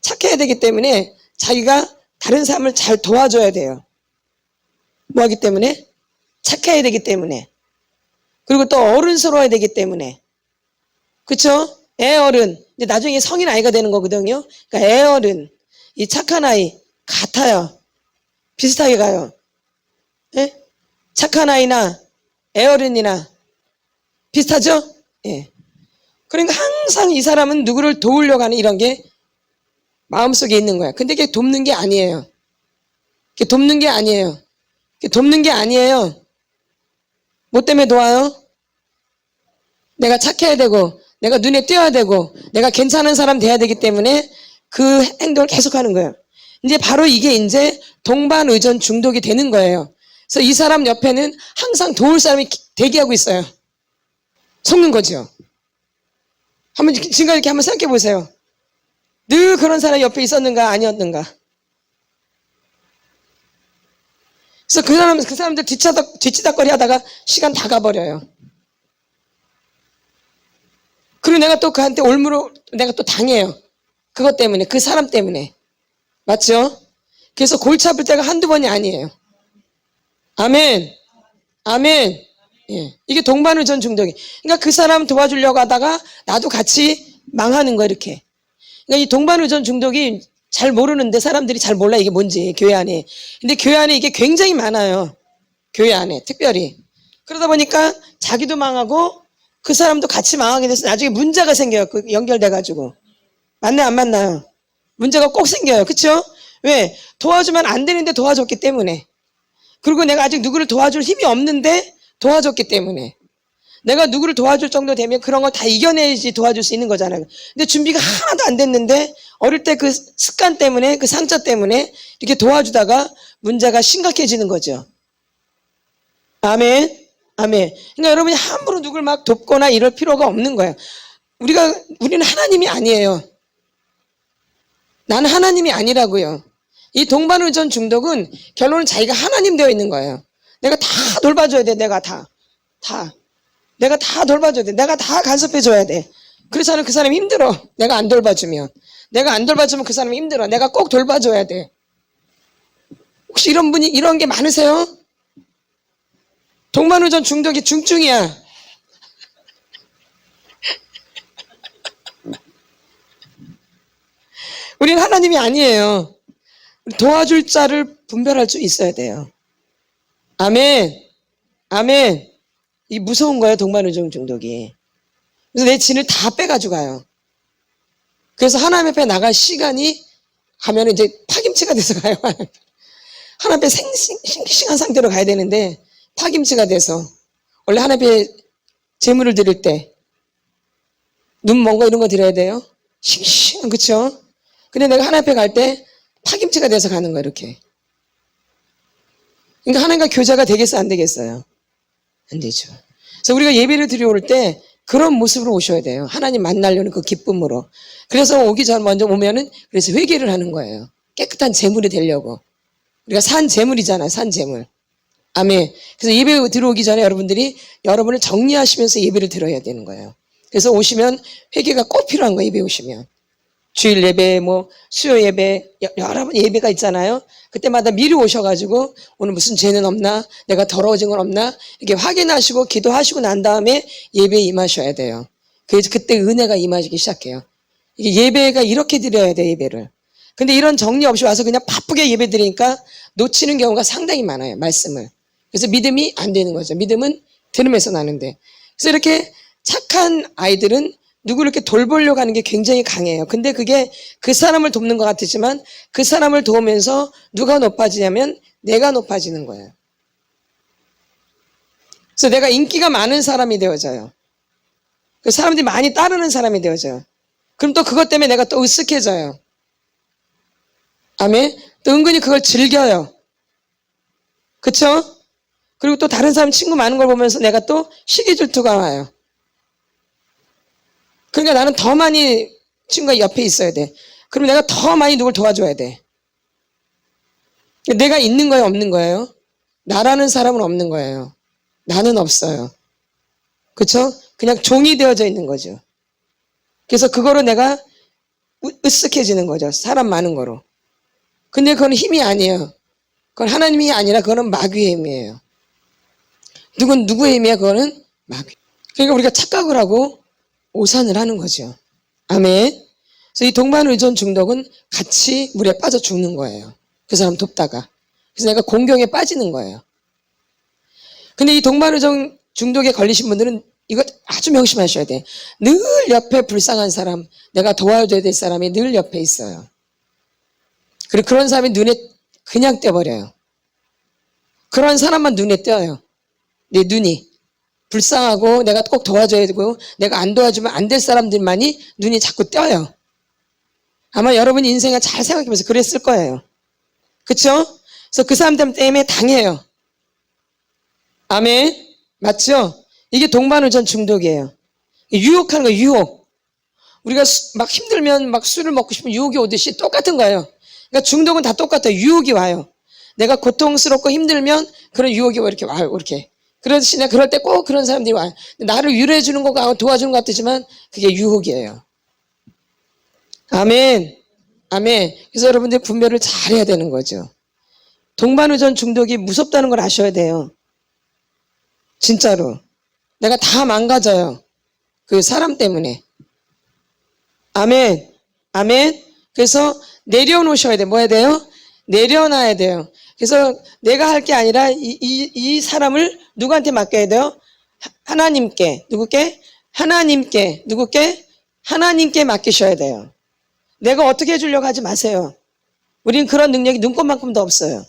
착해야 되기 때문에 자기가 다른 사람을 잘 도와줘야 돼요. 뭐 하기 때문에? 착해야 되기 때문에. 그리고 또 어른스러워야 되기 때문에. 그쵸? 애어른. 이제 나중에 성인 아이가 되는 거거든요. 그러니까 애어른. 이 착한 아이 같아요. 비슷하게 가요. 예? 착한 아이나 애어른이나 비슷하죠? 예. 그러니까 항상 이 사람은 누구를 도우려고 하는 이런 게 마음속에 있는 거야. 근데 그게 돕는 게 아니에요. 그게 돕는 게 아니에요. 그게 돕는 게 아니에요. 뭐 때문에 도와요? 내가 착해야 되고, 내가 눈에 띄어야 되고, 내가 괜찮은 사람 돼야 되기 때문에 그 행동을 계속하는 거예요. 이제 바로 이게 이제 동반의존 중독이 되는 거예요. 그래서 이 사람 옆에는 항상 도울 사람이 대기하고 있어요. 속는 거죠. 한번 지금까지 이렇게 한번 생각해 보세요. 늘 그런 사람이 옆에 있었는가 아니었는가. 그래서 그 사람들 뒤치다거리 하다가 시간 다 가버려요. 그리고 내가 또 그한테 올무로 내가 또 당해요. 그것 때문에, 그 사람 때문에. 맞죠? 그래서 골치 아플 때가 한두 번이 아니에요. 아멘. 아멘. 예. 이게 동반의존 중독이. 그러니까 그 사람 도와주려고 하다가 나도 같이 망하는 거야, 이렇게. 그러니까 이 동반의존 중독이 잘 모르는데 사람들이 잘 몰라 이게 뭔지, 교회 안에. 근데 교회 안에 이게 굉장히 많아요. 교회 안에, 특별히. 그러다 보니까 자기도 망하고 그 사람도 같이 망하게 돼서 나중에 문제가 생겨요. 그 연결돼가지고. 맞나요? 안 맞나요? 문제가 꼭 생겨요. 그쵸? 왜? 도와주면 안 되는데 도와줬기 때문에. 그리고 내가 아직 누구를 도와줄 힘이 없는데 도와줬기 때문에. 내가 누구를 도와줄 정도 되면 그런 거 다 이겨내야지 도와줄 수 있는 거잖아요. 근데 준비가 하나도 안 됐는데 어릴 때 그 습관 때문에, 그 상처 때문에 이렇게 도와주다가 문제가 심각해지는 거죠. 아멘. 아멘. 그러니까 여러분이 함부로 누굴 막 돕거나 이럴 필요가 없는 거예요. 우리는 하나님이 아니에요. 나는 하나님이 아니라고요. 이 동반의존 중독은 결론은 자기가 하나님 되어 있는 거예요. 내가 다 돌봐줘야 돼. 내가 다. 내가 다 돌봐줘야 돼. 내가 다 간섭해줘야 돼. 그래서는 그 사람이 힘들어. 내가 안 돌봐주면. 내가 안 돌봐주면 그 사람이 힘들어. 내가 꼭 돌봐줘야 돼. 혹시 이런 게 많으세요? 동반의존 중독이 중증이야. 우리는 하나님이 아니에요. 도와줄 자를 분별할 수 있어야 돼요. 아멘. 아멘. 이 무서운 거예요, 동반의존 중독이. 그래서 내 진을 다 빼가지고 가요. 그래서 하나님 앞에 나갈 시간이 가면 이제 파김치가 돼서 가요. 하나님 앞에 싱싱한 상태로 가야 되는데 파김치가 돼서. 원래 하나님 앞에 제물을 드릴 때 눈 먼 거 이런 거 드려야 돼요. 싱싱한, 그쵸? 근데 내가 하나님 앞에 갈 때 파김치가 돼서 가는 거예요, 이렇게. 그러니까 하나님과 교제가 되겠어, 안 되겠어요? 안 되죠. 그래서 우리가 예배를 드려올 때 그런 모습으로 오셔야 돼요. 하나님 만나려는 그 기쁨으로. 그래서 오기 전 먼저 오면은 그래서 회개를 하는 거예요. 깨끗한 제물이 되려고. 우리가 산 제물이잖아요, 산 제물. 아멘. 그래서 예배 들어오기 전에 여러분을 정리하시면서 예배를 드려야 되는 거예요. 그래서 오시면 회개가 꼭 필요한 거예요, 예배 오시면. 주일 예배, 수요 예배, 여러 번 예배가 있잖아요. 그때마다 미리 오셔가지고 오늘 무슨 죄는 없나? 내가 더러워진 건 없나? 이렇게 확인하시고 기도하시고 난 다음에 예배에 임하셔야 돼요. 그래서 그때 은혜가 임하기 시작해요. 이게 예배가 이렇게 드려야 돼요, 예배를. 근데 이런 정리 없이 와서 그냥 바쁘게 예배 드리니까 놓치는 경우가 상당히 많아요, 말씀을. 그래서 믿음이 안 되는 거죠. 믿음은 들음에서 나는데. 그래서 이렇게 착한 아이들은 누구를 이렇게 돌보려고 하는 게 굉장히 강해요. 근데 그게 그 사람을 돕는 것 같지만 그 사람을 도우면서 누가 높아지냐면 내가 높아지는 거예요. 그래서 내가 인기가 많은 사람이 되어져요. 그 사람들이 많이 따르는 사람이 되어져요. 그럼 또 그것 때문에 내가 또 으쓱해져요. 아멘. 또 은근히 그걸 즐겨요. 그쵸? 그리고 또 다른 사람 친구 많은 걸 보면서 내가 또 시기 질투가 와요. 그러니까 나는 더 많이 친구가 옆에 있어야 돼. 그럼 내가 더 많이 누굴 도와줘야 돼. 내가 있는 거예요, 없는 거예요? 나라는 사람은 없는 거예요. 나는 없어요. 그쵸? 그냥 종이 되어져 있는 거죠. 그래서 그거로 내가 으쓱해지는 거죠. 사람 많은 거로. 근데 그건 힘이 아니에요. 그건 하나님이 아니라 그거는 마귀의 힘이에요. 누구의 힘이야? 그거는 마귀. 그러니까 우리가 착각을 하고 오산을 하는 거죠. 아멘. 그래서 이 동반의존 중독은 같이 물에 빠져 죽는 거예요. 그 사람 돕다가. 그래서 내가 공경에 빠지는 거예요. 근데 이 동반의존 중독에 걸리신 분들은 이거 아주 명심하셔야 돼. 늘 옆에 불쌍한 사람, 내가 도와줘야 될 사람이 늘 옆에 있어요. 그리고 그런 사람이 눈에 그냥 떼버려요. 그런 사람만 눈에 띄어요. 내 눈이. 불쌍하고 내가 꼭 도와줘야 되고 내가 안 도와주면 안 될 사람들만이 눈이 자꾸 띄어요. 아마 여러분 인생을 잘 생각해보면서 그랬을 거예요. 그쵸? 그래서 그 사람들 때문에 당해요. 아멘. 맞죠? 이게 동반의존 중독이에요. 유혹하는 거예요. 유혹. 우리가 막 힘들면 막 술을 먹고 싶으면 유혹이 오듯이 똑같은 거예요. 그러니까 중독은 다 똑같아요. 유혹이 와요. 내가 고통스럽고 힘들면 그런 유혹이 이렇게 와요. 이렇게. 그렇지, 내가 그럴 때 꼭 그런 사람들이 와요. 나를 위로해 주는 것 같고 도와주는 것 같지만 그게 유혹이에요. 아멘. 아멘. 그래서 여러분들 분별을 잘 해야 되는 거죠. 동반의존 중독이 무섭다는 걸 아셔야 돼요. 진짜로. 내가 다 망가져요. 그 사람 때문에. 아멘. 아멘. 그래서 내려놓으셔야 돼요. 뭐 해야 돼요? 내려놔야 돼요. 그래서 내가 할 게 아니라 이 사람을 누구한테 맡겨야 돼요? 하나님께. 누구께? 하나님께. 누구께? 하나님께 맡기셔야 돼요. 내가 어떻게 해주려고 하지 마세요. 우린 그런 능력이 눈꽃만큼도 없어요.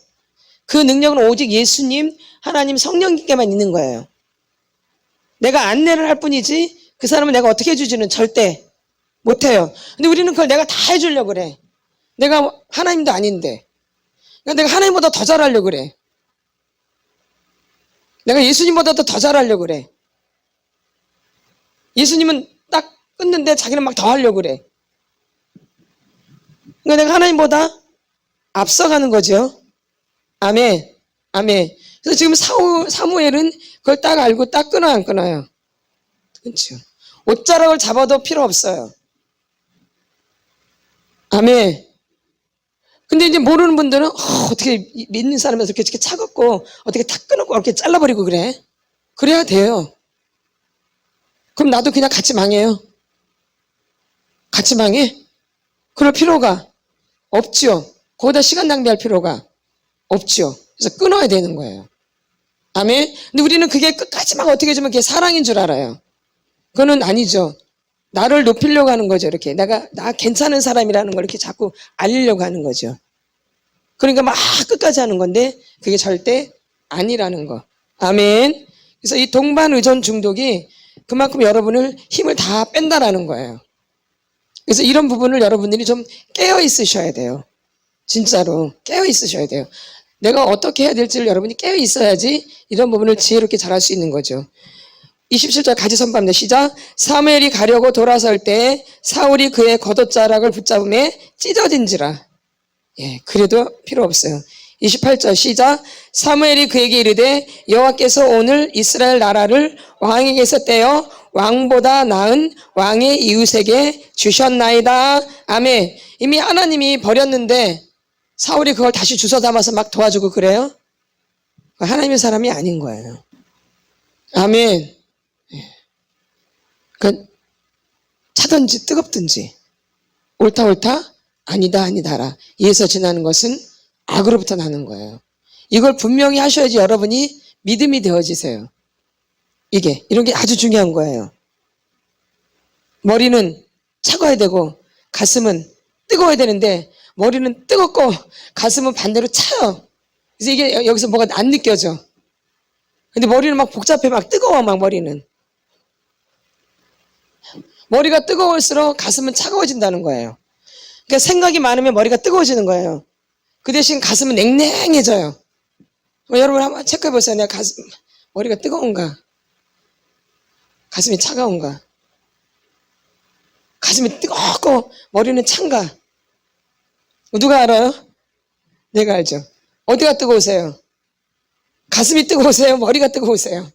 그 능력은 오직 예수님, 하나님, 성령님께만 있는 거예요. 내가 안내를 할 뿐이지 그 사람은 내가 어떻게 해주지는 절대 못해요. 근데 우리는 그걸 내가 다 해주려고 그래. 내가 하나님도 아닌데. 그러니까 내가 하나님보다 더 잘하려고 그래. 내가 예수님보다도 더 잘하려고 그래. 예수님은 딱 끊는데 자기는 막 더 하려고 그래. 그러니까 내가 하나님보다 앞서가는 거죠. 아멘. 아멘. 그래서 지금 사무엘은 그걸 딱 알고 딱 끊어요, 안 끊어요? 그렇죠. 옷자락을 잡아도 필요 없어요. 아멘. 근데 이제 모르는 분들은 어떻게 믿는 사람에서 이렇게 차갑고 어떻게 다 끊고 이렇게 잘라버리고 그래? 그래야 돼요. 그럼 나도 그냥 같이 망해요. 같이 망해? 그럴 필요가 없지요. 거기다 시간 낭비할 필요가 없지요. 그래서 끊어야 되는 거예요. 아멘. 근데 우리는 그게 끝까지 막 어떻게 해주면 그게 사랑인 줄 알아요. 그거는 아니죠. 나를 높이려고 하는 거죠. 이렇게 나 괜찮은 사람이라는 걸 이렇게 자꾸 알리려고 하는 거죠. 그러니까 막 끝까지 하는 건데 그게 절대 아니라는 거. 아멘. 그래서 이 동반의존 중독이 그만큼 여러분을 힘을 다 뺀다라는 거예요. 그래서 이런 부분을 여러분들이 좀 깨어 있으셔야 돼요. 진짜로 깨어 있으셔야 돼요. 내가 어떻게 해야 될지를 여러분이 깨어 있어야지 이런 부분을 지혜롭게 잘할 수 있는 거죠. 27절 같이 선포합니다. 시작. 사무엘이 가려고 돌아설 때 사울이 그의 겉옷자락을 붙잡음에 찢어진지라. 예, 그래도 필요 없어요. 28절 시작. 사무엘이 그에게 이르되 여호와께서 오늘 이스라엘 나라를 왕에게서 떼어 왕보다 나은 왕의 이웃에게 주셨나이다. 아멘. 이미 하나님이 버렸는데 사울이 그걸 다시 주워 담아서 막 도와주고 그래요? 하나님의 사람이 아닌 거예요. 아멘. 그 차든지 뜨겁든지 옳다 아니다 아니다라 이에서 지나는 것은 악으로부터 나는 거예요. 이걸 분명히 하셔야지 여러분이 믿음이 되어지세요. 이런 게 아주 중요한 거예요. 머리는 차가워야 되고 가슴은 뜨거워야 되는데 머리는 뜨겁고 가슴은 반대로 차요. 그래서 이게 여기서 뭐가 안 느껴져. 근데 머리는 막 복잡해, 막 뜨거워, 막 머리는. 머리가 뜨거울수록 가슴은 차가워진다는 거예요. 그러니까 생각이 많으면 머리가 뜨거워지는 거예요. 그 대신 가슴은 냉랭해져요. 여러분 한번 체크해 보세요. 내가 머리가 뜨거운가? 가슴이 차가운가? 가슴이 뜨겁고 머리는 찬가? 누가 알아요? 내가 알죠. 어디가 뜨거우세요? 가슴이 뜨거우세요? 머리가 뜨거우세요?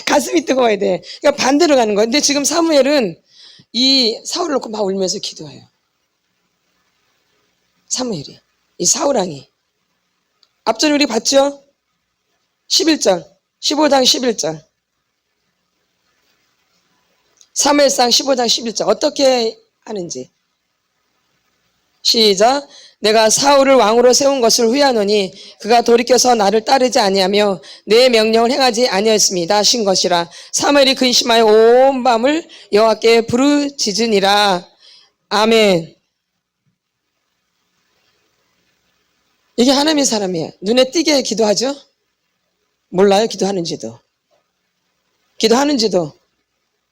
가슴이 뜨거워야 돼. 그러니까 반대로 가는 거야. 근데 지금 사무엘은 이 사울을 놓고 막 울면서 기도해요. 사무엘이. 이 사울왕이. 앞전 우리 봤죠? 11절. 15장 11절. 사무엘상 15장 11절. 어떻게 하는지. 시작. 내가 사울을 왕으로 세운 것을 후회하노니 그가 돌이켜서 나를 따르지 아니하며 내 명령을 행하지 아니하였습니다 하신 것이라. 사무엘이 근심하여 온 밤을 여호와께 부르짖으니라. 아멘. 이게 하나님의 사람이에요. 눈에 띄게 기도하죠? 몰라요? 기도하는지도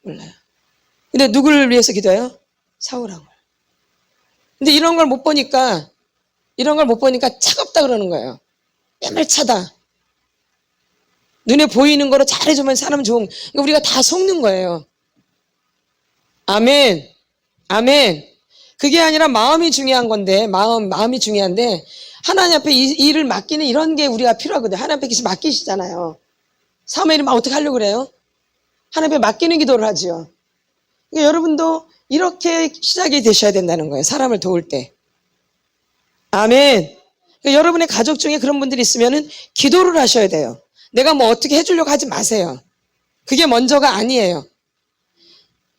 몰라요. 근데 누구를 위해서 기도해요? 사울왕을. 근데 이런 걸 못 보니까 차갑다 그러는 거예요. 매몰차다. 눈에 보이는 거로 잘해주면 사람 좋은, 그러니까 우리가 다 속는 거예요. 아멘. 아멘. 그게 아니라 마음이 중요한 건데, 마음이 중요한데, 하나님 앞에 이 일을 맡기는 이런 게 우리가 필요하거든요. 하나님 앞에 계속 맡기시잖아요. 사무엘이 막 어떻게 하려고 그래요? 하나님 앞에 맡기는 기도를 하죠. 그러니까 여러분도 이렇게 시작이 되셔야 된다는 거예요. 사람을 도울 때. 아멘. 그러니까 여러분의 가족 중에 그런 분들이 있으면은 기도를 하셔야 돼요. 내가 뭐 어떻게 해주려고 하지 마세요. 그게 먼저가 아니에요.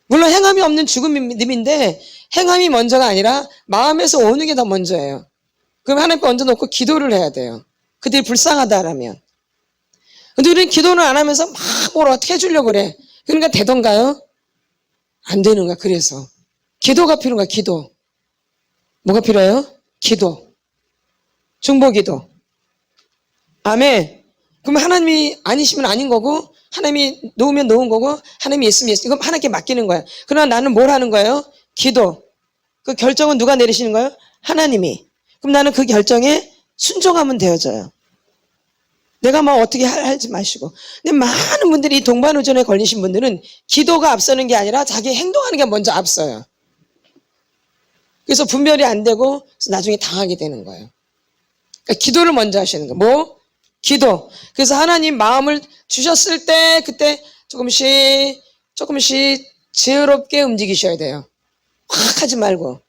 물론 행함이 없는 죽음님인데 행함이 먼저가 아니라 마음에서 오는 게 더 먼저예요. 그럼 하나님 앞에 얹어놓고 기도를 해야 돼요. 그들이 불쌍하다라면. 근데 우리는 기도를 안 하면서 막 뭘 어떻게 해주려고 그래. 그러니까 되던가요? 안 되는 거야. 그래서 기도가 필요한 거야. 기도. 뭐가 필요해요? 기도. 중보기도. 아멘. 그럼 하나님이 아니시면 아닌 거고, 하나님이 놓으면 놓은 거고, 하나님이 있으면 있으면, 이건 하나님께 맡기는 거야. 그러나 나는 뭘 하는 거예요? 기도. 그 결정은 누가 내리시는 거예요? 하나님이. 그럼 나는 그 결정에 순종하면 되어져요. 내가 막 어떻게 하지 마시고. 근데 많은 분들이 동반의전에 걸리신 분들은 기도가 앞서는 게 아니라 자기 행동하는 게 먼저 앞서요. 그래서 분별이 안 되고 그래서 나중에 당하게 되는 거예요. 그러니까 기도를 먼저 하시는 거예요. 뭐? 기도. 그래서 하나님 마음을 주셨을 때 그때 조금씩 지혜롭게 움직이셔야 돼요. 확 하지 말고.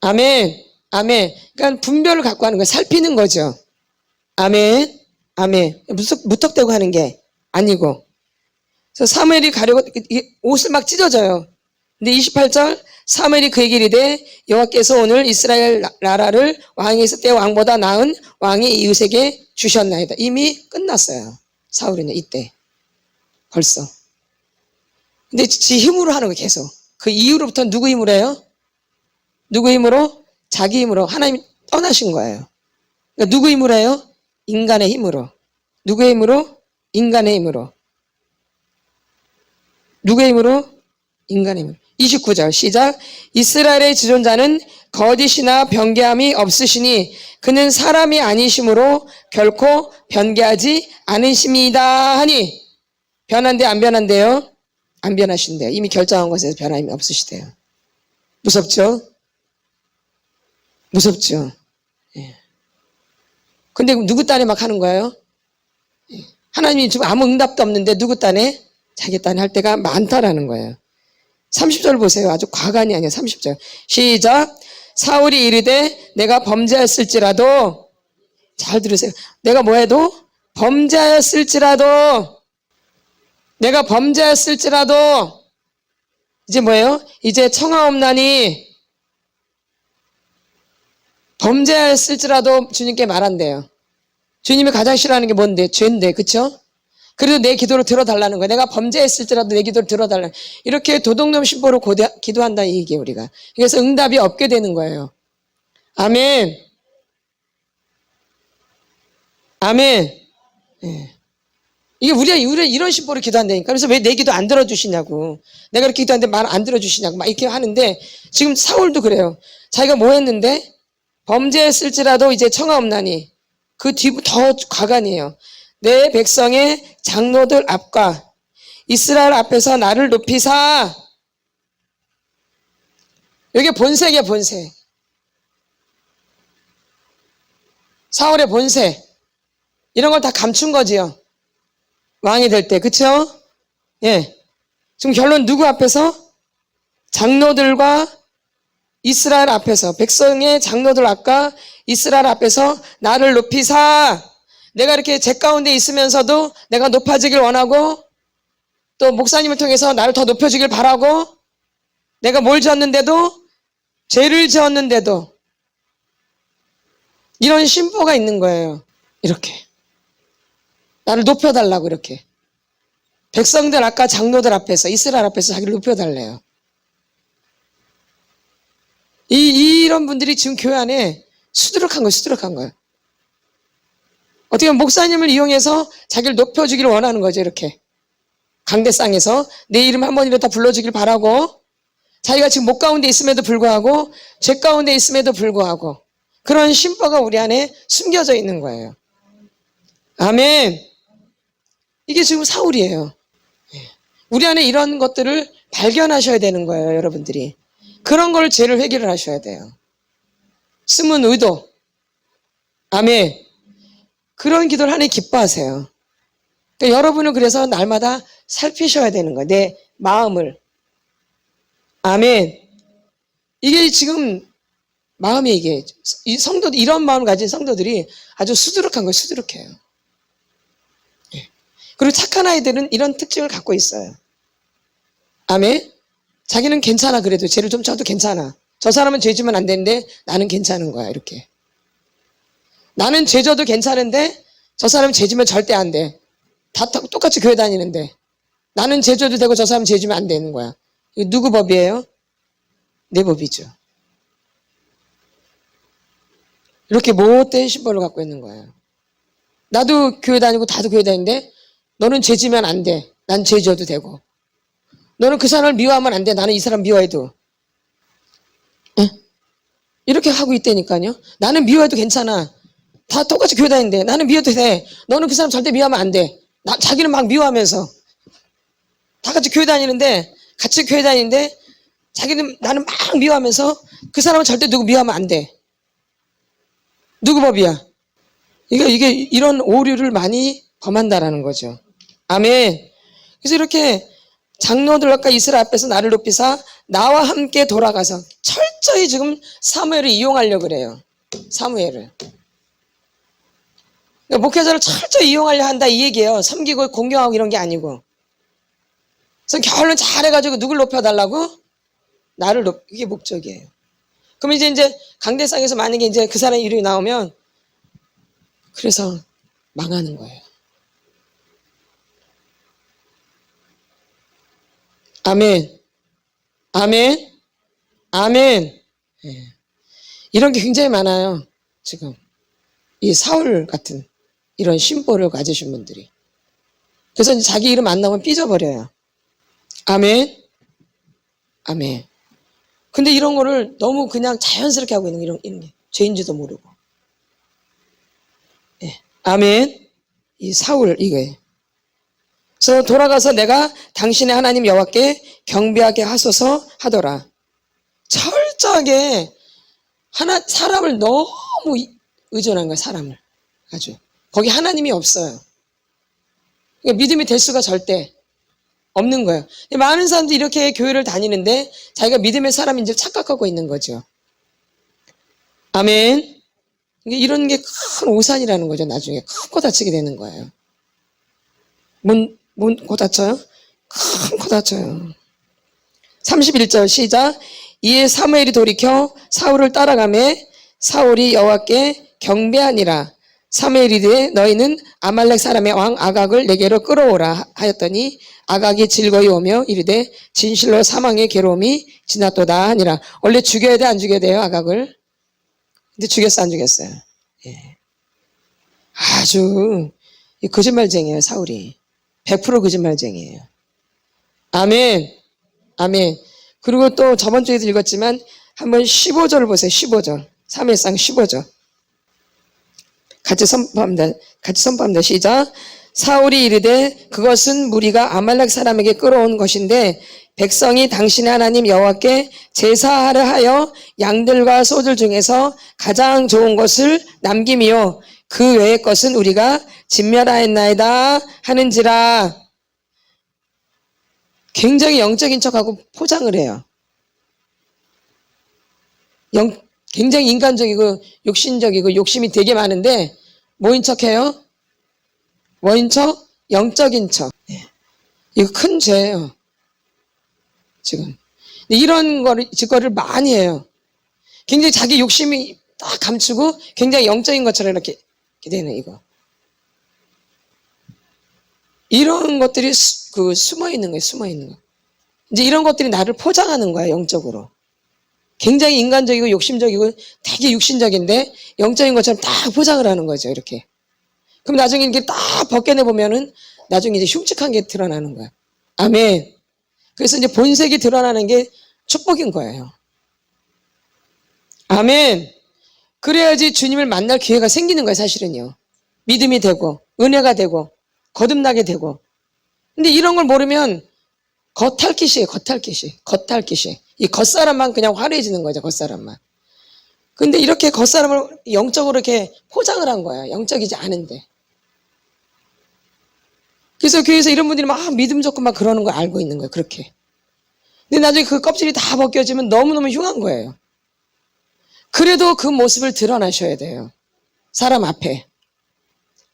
아멘. 아멘. 그러니까 분별을 갖고 하는 거예요. 살피는 거죠. 아멘. 아멘. 무턱대고 하는 게 아니고. 그래서 사무엘이 가려고 옷을 막 찢어져요. 근데 28절 사무엘이 그에게 이르되 여호와께서 오늘 이스라엘 나라를 왕에서 때 왕보다 나은 왕이 이웃에게 주셨나이다. 이미 끝났어요. 사울은 이때 벌써. 근데 지 힘으로 하는 거예요. 계속. 그 이후로부터 누구 힘으로 해요? 누구 힘으로? 자기 힘으로. 하나님이 떠나신 거예요. 그러니까 누구 힘으로 해요? 인간의 힘으로. 누구의 힘으로? 인간의 힘으로. 누구의 힘으로? 인간의 힘으로. 29절 시작. 이스라엘의 지존자는 거짓이나 변개함이 없으시니 그는 사람이 아니심으로 결코 변개하지 않으십니다 하니. 변한대 안 변한대요? 안 변하신대요. 이미 결정한 것에서 변함이 없으시대요. 무섭죠? 무섭죠? 예. 근데 누구 딴에 막 하는 거예요? 하나님이 지금 아무 응답도 없는데 누구 딴에? 자기 딴에 할 때가 많다라는 거예요. 30절 보세요. 아주 과간이 아니에요. 30절. 시작. 사울이 이르되 내가 범죄했을지라도, 잘 들으세요. 내가 뭐 해도? 범죄했을지라도, 내가 범죄했을지라도, 이제 뭐예요? 이제 청하옵나니, 범죄했을지라도 주님께 말한대요. 주님이 가장 싫어하는 게 뭔데? 죄인데, 그쵸? 그래도 내 기도를 들어달라는 거예요. 내가 범죄했을지라도 내 기도를 들어달라는, 이렇게 도둑놈 신보로 기도한다 이 얘기예요, 우리가. 그래서 응답이 없게 되는 거예요. 아멘. 아멘. 네. 이게 우리가 이런 신보로 기도한다니까. 그래서 왜 내 기도 안 들어주시냐고. 내가 이렇게 기도하는데 말 안 들어주시냐고 막 이렇게 하는데, 지금 사울도 그래요. 자기가 뭐 했는데? 범죄했을지라도 이제 청하 없나니 그 뒤 더 과간이에요. 내 백성의 장로들 앞과 이스라엘 앞에서 나를 높이사. 이게 본색이야, 본색. 사울의 본색. 이런 걸 다 감춘 거지요. 왕이 될 때. 그쵸? 예. 지금 결론 누구 앞에서? 장로들과 이스라엘 앞에서, 백성의 장로들 앞과 이스라엘 앞에서 나를 높이사. 내가 이렇게 제 가운데 있으면서도 내가 높아지길 원하고, 또 목사님을 통해서 나를 더 높여주길 바라고, 내가 뭘 지었는데도, 죄를 지었는데도 이런 심보가 있는 거예요. 이렇게 나를 높여달라고. 이렇게 백성들 아까 장로들 앞에서, 이스라엘 앞에서 자기를 높여달래요. 이런 분들이 지금 교회 안에 수두룩한 거예요. 수두룩한 거예요. 어떻게 보면 목사님을 이용해서 자기를 높여주기를 원하는 거죠. 이렇게 강대상에서 내 이름 한 번이라도 다 불러주길 바라고, 자기가 지금 목 가운데 있음에도 불구하고, 죄 가운데 있음에도 불구하고 그런 심보가 우리 안에 숨겨져 있는 거예요. 아멘. 이게 지금 사울이에요. 우리 안에 이런 것들을 발견하셔야 되는 거예요. 여러분들이 그런 걸 죄를 회개를 하셔야 돼요. 숨은 의도. 아멘. 그런 기도를 하나님 기뻐하세요. 그러니까 여러분은 그래서 날마다 살피셔야 되는 거예요. 내 마음을. 아멘. 이게 지금 마음이, 이게 이 성도들, 이런 마음을 가진 성도들이 아주 수두룩한 거예요. 수두룩해요. 그리고 착한 아이들은 이런 특징을 갖고 있어요. 아멘. 자기는 괜찮아. 그래도 죄를 좀 져도 괜찮아. 저 사람은 죄 지면 안 되는데 나는 괜찮은 거야. 이렇게 나는 죄 져도 괜찮은데 저 사람은 죄 지면 절대 안 돼. 다 똑같이 교회 다니는데 나는 죄 져도 되고 저 사람은 죄 지면 안 되는 거야. 이거 누구 법이에요? 내 법이죠. 이렇게 못된 심보를 갖고 있는 거예요. 나도 교회 다니고 다도 교회 다니는데 너는 죄 지면 안 돼. 난 죄 져도 되고. 너는 그 사람을 미워하면 안 돼. 나는 이 사람 미워해도. 응? 이렇게 하고 있다니까요. 나는 미워해도 괜찮아. 다 똑같이 교회 다니는데 나는 미워도 돼. 너는 그 사람 절대 미워하면 안 돼. 자기는 막 미워하면서 다 같이 교회 다니는데, 같이 교회 다니는데 자기는, 나는 막 미워하면서 그 사람은 절대 누구 미워하면 안 돼. 누구 법이야? 이게 이런 오류를 많이 범한다라는 거죠. 아멘. 그래서 이렇게 장로들과 이스라엘 앞에서 나를 높이사 나와 함께 돌아가서, 철저히 지금 사무엘을 이용하려고 그래요. 사무엘을. 그러니까 목회자를 철저히 이용하려 한다 이 얘기예요. 섬기고 공경하고 이런 게 아니고. 그래서 결론 잘해가지고 누굴 높여달라고? 나를 이게 목적이에요. 그럼 이제 강대상에서 만약에 이제 그 사람 이름이 나오면, 그래서 망하는 거예요. 아멘. 아멘. 아멘. 네. 이런 게 굉장히 많아요. 지금 이 사울 같은 이런 심보를 가지신 분들이. 그래서 이제 자기 이름 안 나오면 삐져버려요. 아멘. 아멘. 근데 이런 거를 너무 그냥 자연스럽게 하고 있는 이런 게 죄인지도 모르고. 네. 아멘. 이 사울 이거예요. 그래서 돌아가서 내가 당신의 하나님 여호와께 경배하게 하소서 하더라. 철저하게 사람을 너무 의존한 거야. 사람을 아주. 거기 하나님이 없어요. 그러니까 믿음이 될 수가 절대 없는 거예요. 많은 사람들이 이렇게 교회를 다니는데 자기가 믿음의 사람인 줄 착각하고 있는 거죠. 아멘. 이런 게 큰 오산이라는 거죠. 나중에 큰 코 다치게 되는 거예요. 뭔 코 다쳐요? 큰 코 다쳐요. 31절 시작. 이에 사무엘이 돌이켜 사울을 따라가매 사울이 여호와께 경배하니라. 사무엘이 이르되 너희는 아말렉 사람의 왕 아각을 내게로 끌어오라 하였더니 아각이 즐거이 오며 이르되 진실로 사망의 괴로움이 지났도다 하니라. 원래 죽여야 돼, 안 죽여야 돼요, 아각을? 근데 죽였어, 안 죽였어요? 예. 아주 거짓말쟁이에요, 사울이. 100% 거짓말쟁이에요. 아멘. 아멘. 그리고 또 저번 주에도 읽었지만 한번 15절을 보세요. 15절. 사무엘상 15절. 같이 선포합니다. 시작. 사울이 이르되 그것은 무리가 아말렉 사람에게 끌어온 것인데 백성이 당신의 하나님 여호와께 제사하려 하여 양들과 소들 중에서 가장 좋은 것을 남김이요 그 외의 것은 우리가 진멸하였나이다 하는지라. 굉장히 영적인 척하고 포장을 해요. 굉장히 인간적이고 욕심적이고 욕심이 되게 많은데 뭐인 척해요? 뭐인 척? 영적인 척. 이거 큰 죄예요. 지금 이런 짓거리를 많이 해요. 굉장히 자기 욕심이 딱 감추고 굉장히 영적인 것처럼 이렇게 되는 이거. 이런 것들이 숨어 있는 거예요. 숨어 있는 거. 이제 이런 것들이 나를 포장하는 거야. 영적으로. 굉장히 인간적이고 욕심적이고 되게 육신적인데 영적인 것처럼 딱 포장을 하는 거죠. 이렇게. 그럼 나중에 이렇게 딱 벗겨내 보면은 나중에 이제 흉측한 게 드러나는 거야. 아멘. 그래서 이제 본색이 드러나는 게 축복인 거예요. 아멘. 그래야지 주님을 만날 기회가 생기는 거예요. 사실은요. 믿음이 되고 은혜가 되고 거듭나게 되고. 근데 이런 걸 모르면 겉핥기시에요. 겉핥기시. 이 겉사람만 그냥 화려해지는 거죠. 겉사람만. 근데 이렇게 겉사람을 영적으로 이렇게 포장을 한 거야. 영적이지 않은데. 그래서 교회에서 이런 분들이 막 믿음 좋고 막 그러는 걸 알고 있는 거예요. 그렇게. 근데 나중에 그 껍질이 다 벗겨지면 너무너무 흉한 거예요. 그래도 그 모습을 드러나셔야 돼요. 사람 앞에.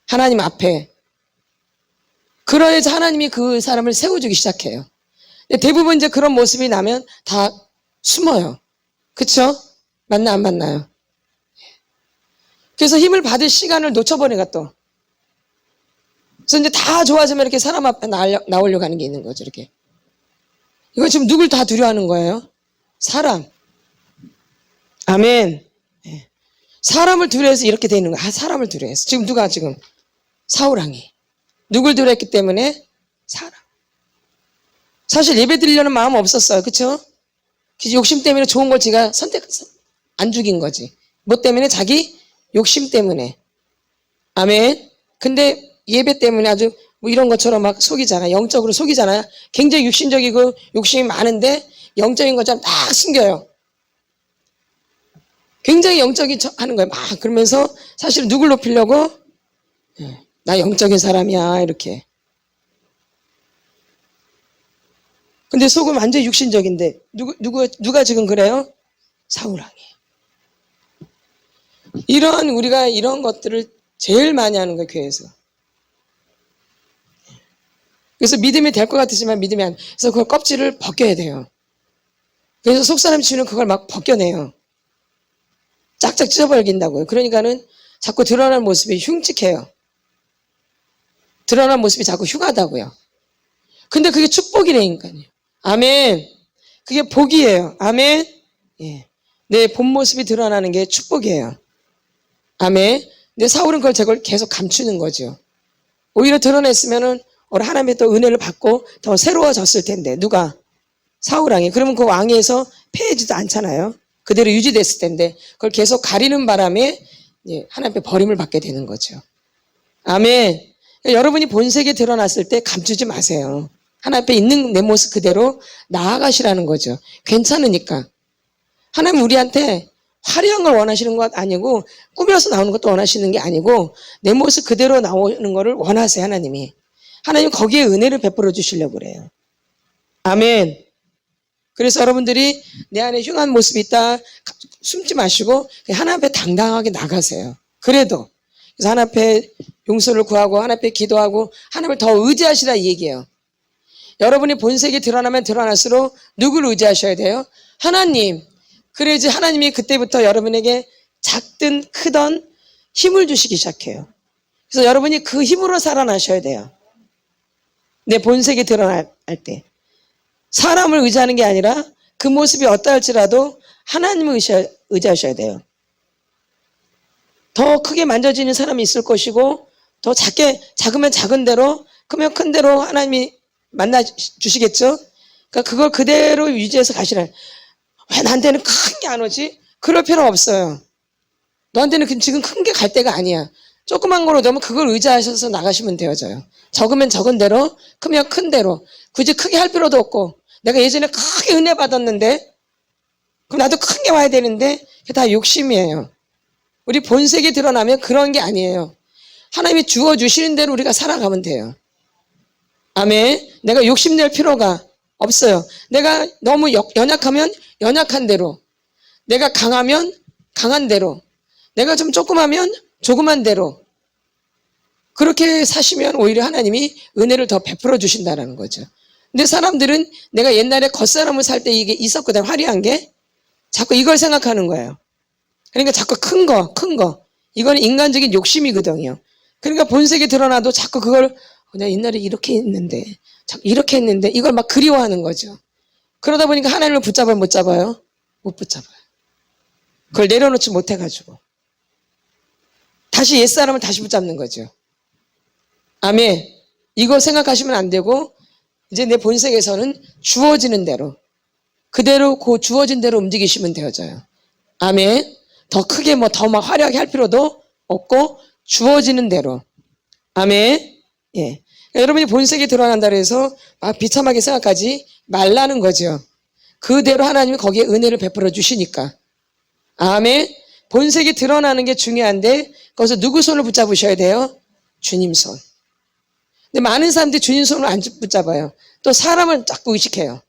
하나님 앞에. 그래야지 하나님이 그 사람을 세워주기 시작해요. 대부분 이제 그런 모습이 나면 다 숨어요. 그쵸? 맞나 안 맞나요? 그래서 힘을 받을 시간을 놓쳐버리니까 또. 그래서 이제 다 좋아지면 이렇게 사람 앞에 나오려고 하는 게 있는 거죠. 이렇게. 이거 지금 누굴 다 두려워하는 거예요? 사람. 아멘. 사람을 두려워해서 이렇게 되는 거야. 사람을 두려워해서. 지금 누가 지금? 사울왕이. 누굴 두려워했기 때문에? 사람. 사실 예배 드리려는 마음 없었어요. 그쵸? 욕심 때문에 좋은 걸 제가 안 죽인 거지. 뭐 때문에? 자기 욕심 때문에. 아멘. 근데 예배 때문에 아주 뭐 이런 것처럼 막 속이잖아. 영적으로 속이잖아요. 굉장히 육신적이고 욕심이 많은데 영적인 것처럼 딱 숨겨요. 굉장히 영적인 척 하는 거예요. 막 그러면서 사실 누굴 높이려고? 나 영적인 사람이야. 이렇게. 근데 속은 완전히 육신적인데 누가 지금 그래요? 사울왕이. 우리가 이런 것들을 제일 많이 하는 거예요. 교회에서. 그래서 믿음이 될 것 같으지만 믿음이 안 돼. 그래서 그 껍질을 벗겨야 돼요. 그래서 속사람 치유는 그걸 막 벗겨내요. 짝짝 찢어버린다고요. 그러니까는 자꾸 드러나는 모습이 흉측해요. 드러나는 모습이 자꾸 흉하다고요. 근데 그게 축복이라니까요. 아멘. 그게 복이에요. 아멘. 예. 내 본 모습이 드러나는 게 축복이에요. 아멘. 근데 사울은 그걸 계속 감추는 거죠. 오히려 드러냈으면은 하나님의 또 은혜를 받고 더 새로워졌을 텐데. 누가? 사울왕이. 그러면 그 왕위에서 패해지도 않잖아요. 그대로 유지됐을 텐데 그걸 계속 가리는 바람에 하나님의 버림을 받게 되는 거죠. 아멘. 그러니까 여러분이 본색이 드러났을 때 감추지 마세요. 하나님 앞에 있는 내 모습 그대로 나아가시라는 거죠. 괜찮으니까. 하나님 우리한테 화려한 걸 원하시는 것 아니고 꾸며서 나오는 것도 원하시는 게 아니고 내 모습 그대로 나오는 거를 원하세요. 하나님이. 하나님 거기에 은혜를 베풀어 주시려고 그래요. 아멘. 그래서 여러분들이 내 안에 흉한 모습이 있다 숨지 마시고 하나님 앞에 당당하게 나가세요. 그래도. 그래서 하나님 앞에 용서를 구하고 하나님 앞에 기도하고 하나님을 더 의지하시라 이 얘기예요. 여러분이 본색이 드러나면 드러날수록 누구를 의지하셔야 돼요? 하나님. 그래야지 하나님이 그때부터 여러분에게 작든 크든 힘을 주시기 시작해요. 그래서 여러분이 그 힘으로 살아나셔야 돼요. 내 본색이 드러날 때. 사람을 의지하는 게 아니라 그 모습이 어떠할지라도 하나님을 의지하셔야 돼요. 더 크게 만져지는 사람이 있을 것이고 더 작으면 작은 대로 크면 큰 대로 하나님이 만나 주시겠죠. 그러니까 그걸 그대로 유지해서 가시라. 왜 나한테는 큰 게 안 오지? 그럴 필요 없어요. 너한테는 지금 큰 게 갈 때가 아니야. 조그만 거로 되면 그걸 의지하셔서 나가시면 되어져요. 적으면 적은 대로, 크면 큰 대로. 굳이 크게 할 필요도 없고, 내가 예전에 크게 은혜 받았는데, 그럼 나도 큰 게 와야 되는데, 그게 다 욕심이에요. 우리 본색이 드러나면 그런 게 아니에요. 하나님이 주어주시는 대로 우리가 살아가면 돼요. 아멘. 내가 욕심낼 필요가 없어요. 내가 너무 연약하면 연약한 대로, 내가 강하면 강한 대로, 내가 좀 조그마면 조그만 대로, 그렇게 사시면 오히려 하나님이 은혜를 더 베풀어 주신다는 거죠. 근데 사람들은 내가 옛날에 겉사람을 살 때 이게 있었거든, 화려한 게. 자꾸 이걸 생각하는 거예요. 그러니까 자꾸 큰 거. 이건 인간적인 욕심이거든요. 그러니까 본색이 드러나도 자꾸 그걸, 내가 옛날에 이렇게 했는데, 자꾸 이렇게 했는데, 이걸 막 그리워하는 거죠. 그러다 보니까 하나님을 붙잡아요, 못 잡아요? 못 붙잡아요. 그걸 내려놓지 못해가지고. 다시 옛사람을 다시 붙잡는 거죠. 아멘. 이거 생각하시면 안 되고, 이제 내 본색에서는 주어지는 대로, 그대로 그 주어진 대로 움직이시면 되어져요. 아멘. 더 크게 더 막 화려하게 할 필요도 없고, 주어지는 대로. 아멘. 예. 그러니까 여러분이 본색이 드러난다 해서 막 비참하게 생각하지 말라는 거죠. 그대로 하나님이 거기에 은혜를 베풀어 주시니까. 아멘. 본색이 드러나는 게 중요한데, 거기서 누구 손을 붙잡으셔야 돼요? 주님 손. 근데 많은 사람들이 주님 손을 안 붙잡아요. 또 사람을 자꾸 의식해요.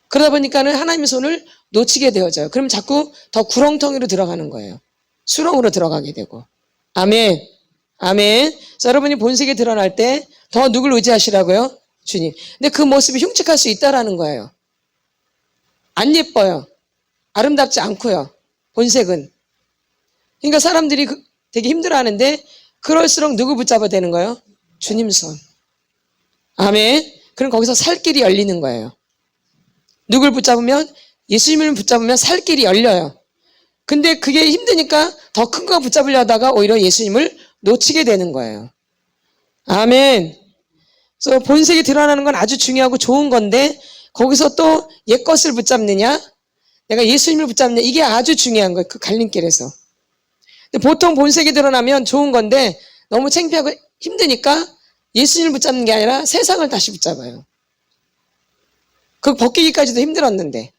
그러다 보니까는 하나님의 손을 놓치게 되어져요. 그럼 자꾸 더 구렁텅이로 들어가는 거예요. 수렁으로 들어가게 되고. 아멘. 아멘. 그래서 여러분이 본색이 드러날 때 더 누굴 의지하시라고요? 주님. 근데 그 모습이 흉측할 수 있다라는 거예요. 안 예뻐요. 아름답지 않고요. 본색은. 그러니까 사람들이 되게 힘들어하는데, 그럴수록 누구 붙잡아야 되는 거예요? 주님 손. 아멘. 그럼 거기서 살 길이 열리는 거예요. 누굴 붙잡으면, 예수님을 붙잡으면 살 길이 열려요. 근데 그게 힘드니까 더 큰 거 붙잡으려 하다가 오히려 예수님을 놓치게 되는 거예요. 아멘. 그래서 본색이 드러나는 건 아주 중요하고 좋은 건데, 거기서 또 옛 것을 붙잡느냐, 내가 예수님을 붙잡느냐, 이게 아주 중요한 거예요. 그 갈림길에서. 근데 보통 본색이 드러나면 좋은 건데, 너무 창피하고 힘드니까 예수님을 붙잡는 게 아니라 세상을 다시 붙잡아요. 그거 벗기기까지도 힘들었는데.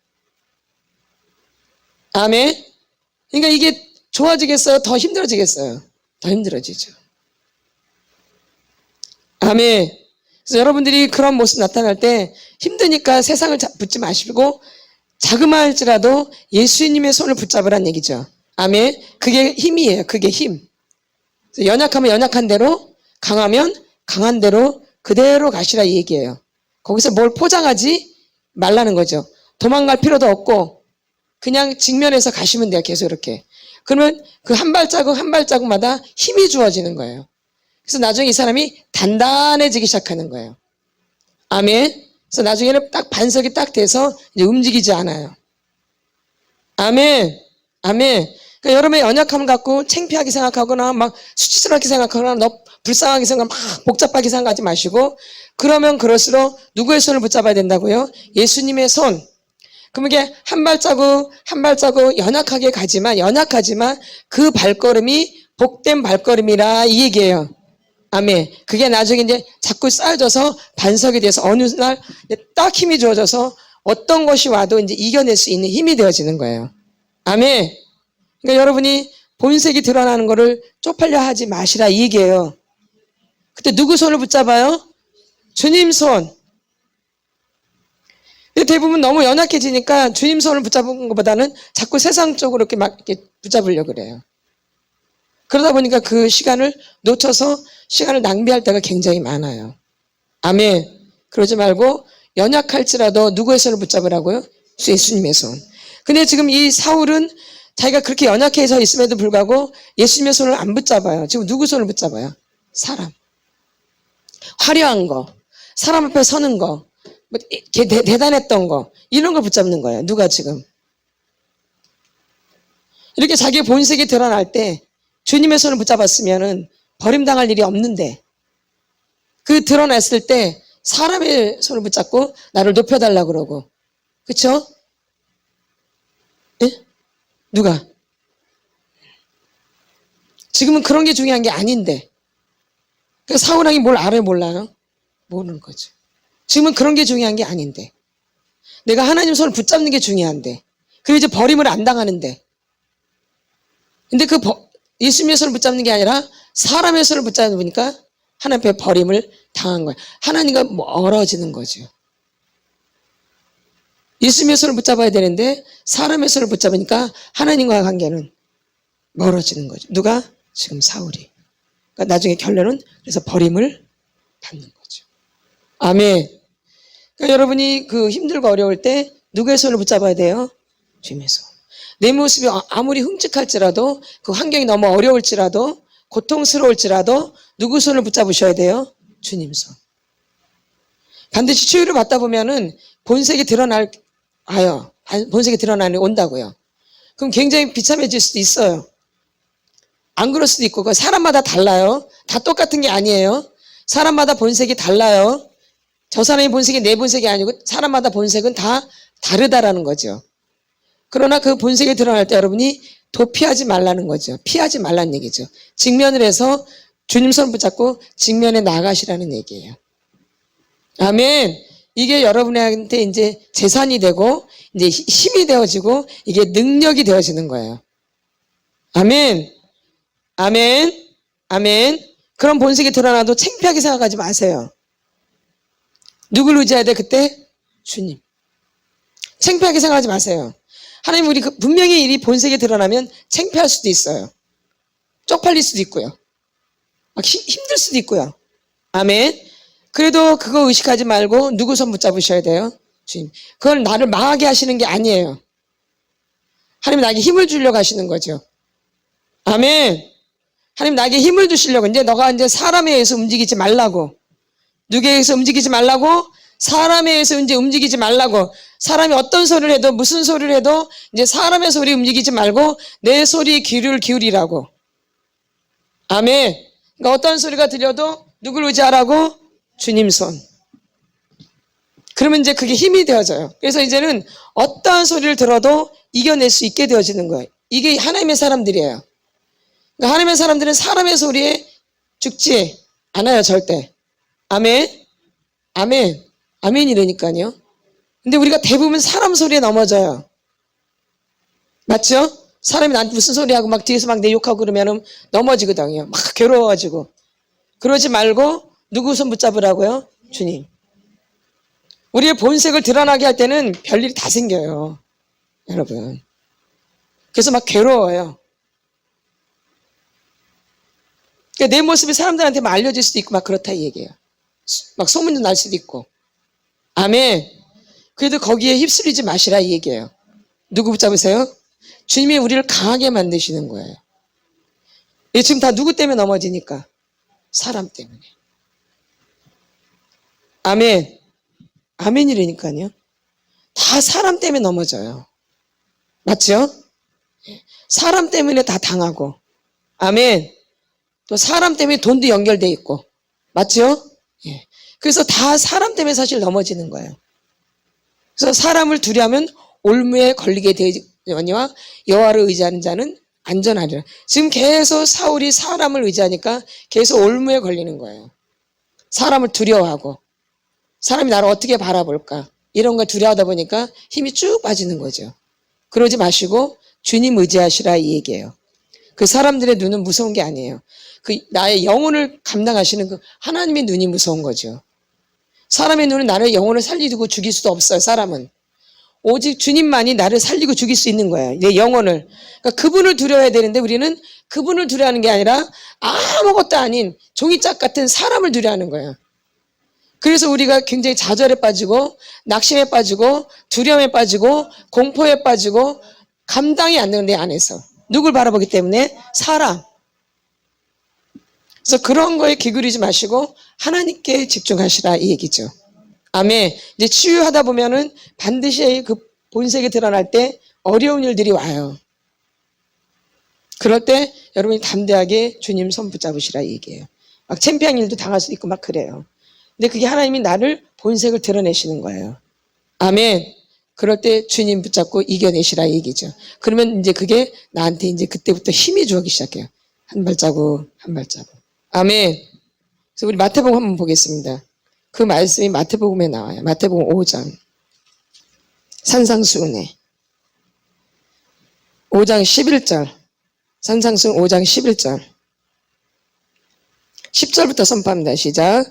아멘. 그러니까 이게 좋아지겠어요? 더 힘들어지겠어요? 더 힘들어지죠. 아멘. 그래서 여러분들이 그런 모습 나타날 때 힘드니까 세상을 붙지 마시고, 자그마할지라도 예수님의 손을 붙잡으란 얘기죠. 아멘. 그게 힘이에요. 그게 힘. 연약하면 연약한 대로, 강하면 강한 대로 그대로 가시라 이 얘기예요. 거기서 뭘 포장하지 말라는 거죠. 도망갈 필요도 없고 그냥 직면해서 가시면 돼요. 계속 이렇게. 그러면 그 한 발자국 한 발자국마다 힘이 주어지는 거예요. 그래서 나중에 이 사람이 단단해지기 시작하는 거예요. 아멘. 그래서 나중에는 딱 반석이 딱 돼서 이제 움직이지 않아요. 아멘. 아멘. 그러니까 여러분의 연약함 갖고 창피하게 생각하거나 막 수치스럽게 생각하거나 너 불쌍하게 생각, 막 복잡하게 생각하지 마시고, 그러면 그럴수록 누구의 손을 붙잡아야 된다고요? 예수님의 손. 그럼 이게 한 발자국 한 발자국 연약하지만 그 발걸음이 복된 발걸음이라 이 얘기예요. 아멘. 그게 나중에 이제 자꾸 쌓여져서 반석이 돼서 어느 날 딱 힘이 주어져서 어떤 것이 와도 이제 이겨낼 수 있는 힘이 되어지는 거예요. 아멘. 그러니까 여러분이 본색이 드러나는 거를 쪽팔려 하지 마시라 이 얘기예요. 그때 누구 손을 붙잡아요? 주님 손. 근데 대부분 너무 연약해지니까 주님 손을 붙잡은 것보다는 자꾸 세상 쪽으로 이렇게 붙잡으려고 그래요. 그러다 보니까 그 시간을 놓쳐서 시간을 낭비할 때가 굉장히 많아요. 아멘. 그러지 말고 연약할지라도 누구의 손을 붙잡으라고요? 예수님의 손. 근데 지금 이 사울은 자기가 그렇게 연약해서 있음에도 불구하고 예수님의 손을 안 붙잡아요. 지금 누구 손을 붙잡아요? 사람. 화려한 거, 사람 앞에 서는 거, 대단했던 거, 이런 걸 붙잡는 거예요. 누가 지금. 이렇게 자기의 본색이 드러날 때 주님의 손을 붙잡았으면 버림당할 일이 없는데, 그 드러났을 때 사람의 손을 붙잡고 나를 높여달라고 그러고. 그쵸? 예? 누가? 지금은 그런 게 중요한 게 아닌데. 그러니까 사울왕이 뭘 알아요, 몰라요? 모르는 거죠. 지금은 그런 게 중요한 게 아닌데. 내가 하나님 손을 붙잡는 게 중요한데. 그리고 이제 버림을 안 당하는데. 근데 예수님의 손을 붙잡는 게 아니라 사람의 손을 붙잡으니까 하나님 앞에 버림을 당한 거예요. 하나님과 멀어지는 거죠. 예수님의 손을 붙잡아야 되는데 사람의 손을 붙잡으니까 하나님과의 관계는 멀어지는 거죠. 누가? 지금 사울이. 그러니까 나중에 결론은 그래서 버림을 받는 거죠. 아멘. 그러니까 여러분이 힘들고 어려울 때 누구의 손을 붙잡아야 돼요? 주님의 손. 내 모습이 아무리 흉측할지라도 그 환경이 너무 어려울지라도 고통스러울지라도 누구 손을 붙잡으셔야 돼요? 주님 손. 반드시 치유를 받다 보면은 본색이 본색이 온다고요. 그럼 굉장히 비참해질 수도 있어요. 안 그럴 수도 있고, 사람마다 달라요. 다 똑같은 게 아니에요. 사람마다 본색이 달라요. 저 사람의 본색이 내 본색이 아니고 사람마다 본색은 다 다르다라는 거죠. 그러나 그 본색이 드러날 때 여러분이 도피하지 말라는 거죠. 피하지 말라는 얘기죠. 직면을 해서 주님 손 붙잡고 직면에 나가시라는 얘기예요. 아멘. 이게 여러분한테 이제 재산이 되고 이제 힘이 되어지고 이게 능력이 되어지는 거예요. 아멘. 아멘. 아멘. 그런 본색이 드러나도 창피하게 생각하지 마세요. 누굴 의지해야 돼 그때? 주님. 창피하게 생각하지 마세요. 하나님 우리 분명히 이 본색이 드러나면 창피할 수도 있어요. 쪽팔릴 수도 있고요. 막 힘들 수도 있고요. 아멘. 그래도 그거 의식하지 말고 누구 손 붙잡으셔야 돼요? 주님. 그건 나를 망하게 하시는 게 아니에요. 하나님 나에게 힘을 주려고 하시는 거죠. 아멘. 하나님 나에게 힘을 주시려고 이제 너가 이제 사람에 의해서 움직이지 말라고. 누구에 의해서 움직이지 말라고? 사람에 의해서 이제 움직이지 말라고. 사람이 어떤 소리를 해도 무슨 소리를 해도 이제 사람의 소리에 움직이지 말고 내 소리에 귀를 기울이라고. 아멘. 그러니까 어떤 소리가 들려도 누굴 의지하라고? 주님 손. 그러면 이제 그게 힘이 되어져요. 그래서 이제는 어떠한 소리를 들어도 이겨낼 수 있게 되어지는 거예요. 이게 하나님의 사람들이에요. 그러니까 하나님의 사람들은 사람의 소리에 죽지 않아요, 절대. 아멘. 아멘. 아멘이라니까요. 근데 우리가 대부분 사람 소리에 넘어져요. 맞죠? 사람이 나한테 무슨 소리하고 막 뒤에서 막 내 욕하고 그러면은 넘어지거든요. 막 괴로워가지고. 그러지 말고 누구 손 붙잡으라고요? 주님. 우리의 본색을 드러나게 할 때는 별일이 다 생겨요. 여러분. 그래서 막 괴로워요. 그러니까 내 모습이 사람들한테 막 알려질 수도 있고 막 그렇다 이 얘기예요. 막 소문도 날 수도 있고. 아멘. 그래도 거기에 휩쓸리지 마시라 이 얘기예요. 누구 붙잡으세요? 주님이 우리를 강하게 만드시는 거예요. 이게 지금 다 누구 때문에 넘어지니까? 사람 때문에. 아멘. 아멘이라니까요. 다 사람 때문에 넘어져요. 맞죠? 사람 때문에 다 당하고. 아멘. 또 사람 때문에 돈도 연결돼 있고. 맞죠? 예. 그래서 다 사람 때문에 사실 넘어지는 거예요. 그래서 사람을 두려하면 올무에 걸리게 되거니와 여호와를 의지하는 자는 안전하리라. 지금 계속 사울이 사람을 의지하니까 계속 올무에 걸리는 거예요. 사람을 두려워하고 사람이 나를 어떻게 바라볼까 이런 걸 두려워하다 보니까 힘이 쭉 빠지는 거죠. 그러지 마시고 주님 의지하시라 이 얘기예요. 그 사람들의 눈은 무서운 게 아니에요. 그 나의 영혼을 감당하시는 그 하나님의 눈이 무서운 거죠. 사람의 눈은 나를 영혼을 살리고 죽일 수도 없어요. 사람은 오직 주님만이 나를 살리고 죽일 수 있는 거예요. 내 영혼을. 그러니까 그분을 두려워해야 되는데 우리는 그분을 두려워하는 게 아니라 아무것도 아닌 종이짝 같은 사람을 두려워하는 거예요. 그래서 우리가 굉장히 좌절에 빠지고 낙심에 빠지고 두려움에 빠지고 공포에 빠지고 감당이 안 되는 내 안에서 누굴 바라보기 때문에? 사람. 그래서 그런 거에 기울이지 마시고 하나님께 집중하시라 이 얘기죠. 아멘. 이제 치유하다 보면은 반드시 그 본색이 드러날 때 어려운 일들이 와요. 그럴 때 여러분이 담대하게 주님 손 붙잡으시라 이 얘기예요. 막 창피한 일도 당할 수 있고 막 그래요. 근데 그게 하나님이 나를 본색을 드러내시는 거예요. 아멘. 그럴 때 주님 붙잡고 이겨내시라 이 얘기죠. 그러면 이제 그게 나한테 이제 그때부터 힘이 주어기 시작해요. 한 발자국, 한 발자국. 아멘. 그래서 우리 마태복음 한번 보겠습니다. 그 말씀이 마태복음에 나와요. 마태복음 5장. 산상수훈에. 5장 11절. 산상수훈 5장 11절. 10절부터 선포합니다. 시작.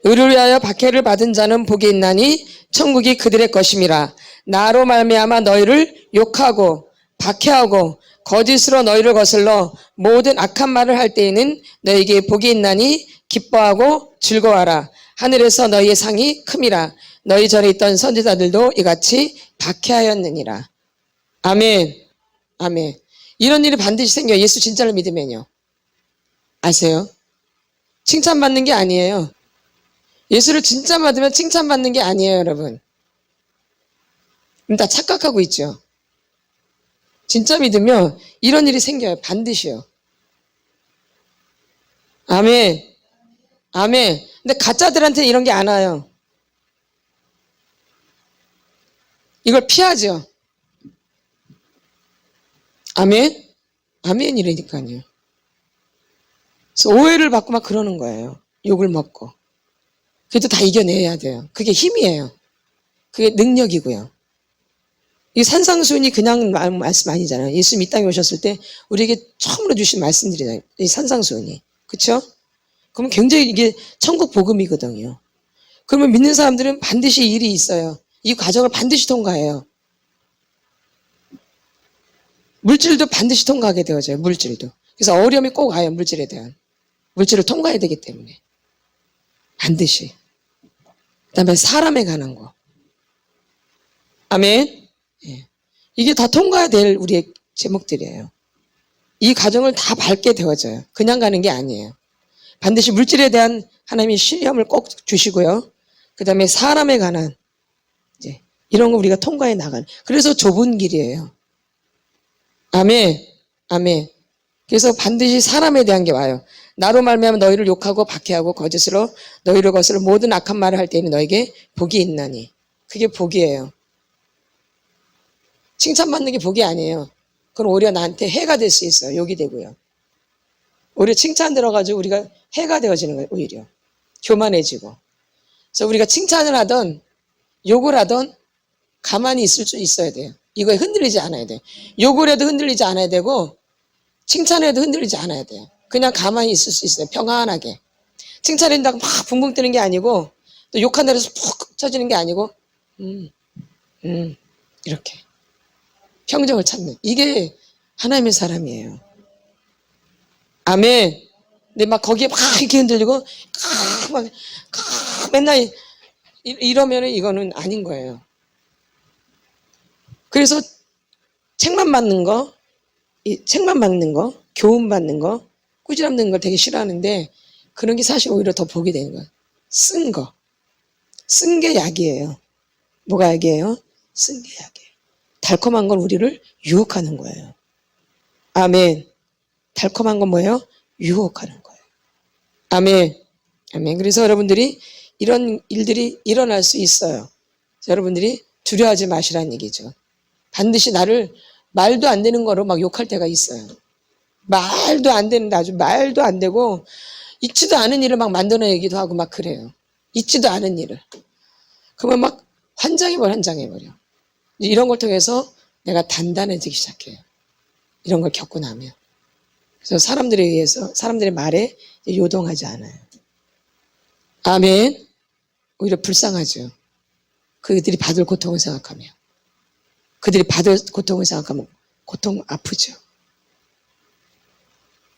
의를 위하여 박해를 받은 자는 복이 있나니 천국이 그들의 것임이라. 나로 말미암아 너희를 욕하고 박해하고 거짓으로 너희를 거슬러 모든 악한 말을 할 때에는 너희에게 복이 있나니 기뻐하고 즐거워하라. 하늘에서 너희의 상이 큼이라. 너희 전에 있던 선지자들도 이같이 박해하였느니라. 아멘. 아멘. 이런 일이 반드시 생겨요. 예수 진짜를 믿으면요. 아세요? 칭찬받는 게 아니에요. 예수를 진짜 믿으면 칭찬받는 게 아니에요, 여러분. 다 착각하고 있죠. 진짜 믿으면 이런 일이 생겨요. 반드시요. 아멘. 아멘. 근데 가짜들한테는 이런 게 안 와요. 이걸 피하죠. 아멘. 아멘이라니까요. 그래서 오해를 받고 막 그러는 거예요. 욕을 먹고. 그래도 다 이겨내야 돼요. 그게 힘이에요. 그게 능력이고요. 이 산상수훈이 그냥 말씀 아니잖아요. 예수님 이 땅에 오셨을 때 우리에게 처음으로 주신 말씀들이잖아요. 이 산상수훈이. 그렇죠? 그러면 굉장히 이게 천국 복음이거든요. 그러면 믿는 사람들은 반드시 일이 있어요. 이 과정을 반드시 통과해요. 물질도 반드시 통과하게 되어져요. 물질도. 그래서 어려움이 꼭 와요. 물질에 대한. 물질을 통과해야 되기 때문에. 반드시. 그 다음에 사람에 관한 거. 아멘. 예. 이게 다 통과해야 될 우리의 제목들이에요. 이 과정을 다 밟게 되어져요. 그냥 가는 게 아니에요. 반드시 물질에 대한 하나님의 시험을 꼭 주시고요. 그 다음에 사람에 관한 이제 이런 거 우리가 통과해 나가는. 그래서 좁은 길이에요. 아멘. 아멘. 그래서 반드시 사람에 대한 게 와요. 나로 말미암아 너희를 욕하고 박해하고 거짓으로 너희를 거스러 모든 악한 말을 할 때에는 너에게 복이 있나니. 그게 복이에요. 칭찬받는 게 복이 아니에요. 그건 오히려 나한테 해가 될 수 있어요. 욕이 되고요. 오히려 칭찬 들어가지고 우리가 해가 되어지는 거예요. 오히려. 교만해지고. 그래서 우리가 칭찬을 하던 욕을 하던 가만히 있을 수 있어야 돼요. 이거에 흔들리지 않아야 돼요. 욕을 해도 흔들리지 않아야 되고 칭찬해도 흔들리지 않아야 돼요. 그냥 가만히 있을 수 있어요. 평안하게. 칭찬한다고 막 붕붕 뜨는 게 아니고 또 욕한다고 해서 푹 쳐지는 게 아니고 이렇게 평정을 찾는 이게 하나님의 사람이에요. 아멘. 근데 막 거기에 막 이렇게 흔들리고 막 맨날 이러면은 이거는 아닌 거예요. 그래서 책만 맞는 거, 교훈 받는 거, 꾸지람 듣는 걸 되게 싫어하는데 그런 게 사실 오히려 더 복이 되는 거예요. 쓴 거. 쓴 게 약이에요. 뭐가 약이에요? 쓴 게 약이에요. 달콤한 건 우리를 유혹하는 거예요. 아멘. 달콤한 건 뭐예요? 유혹하는 거예요. 아멘. 아멘. 그래서 여러분들이 이런 일들이 일어날 수 있어요. 여러분들이 두려워하지 마시라는 얘기죠. 반드시 나를 말도 안 되는 거로 막 욕할 때가 있어요. 말도 안 되는데 아주 말도 안 되고 있지도 않은 일을 막 만들어내기도 하고 막 그래요. 있지도 않은 일을. 그러면 막 환장해버려. 이런 걸 통해서 내가 단단해지기 시작해요. 이런 걸 겪고 나면. 그래서 사람들에 의해서 사람들의 말에 요동하지 않아요. 아멘. 오히려 불쌍하죠. 그들이 받을 고통을 생각하면. 그들이 받을 고통을 생각하면 고통 아프죠.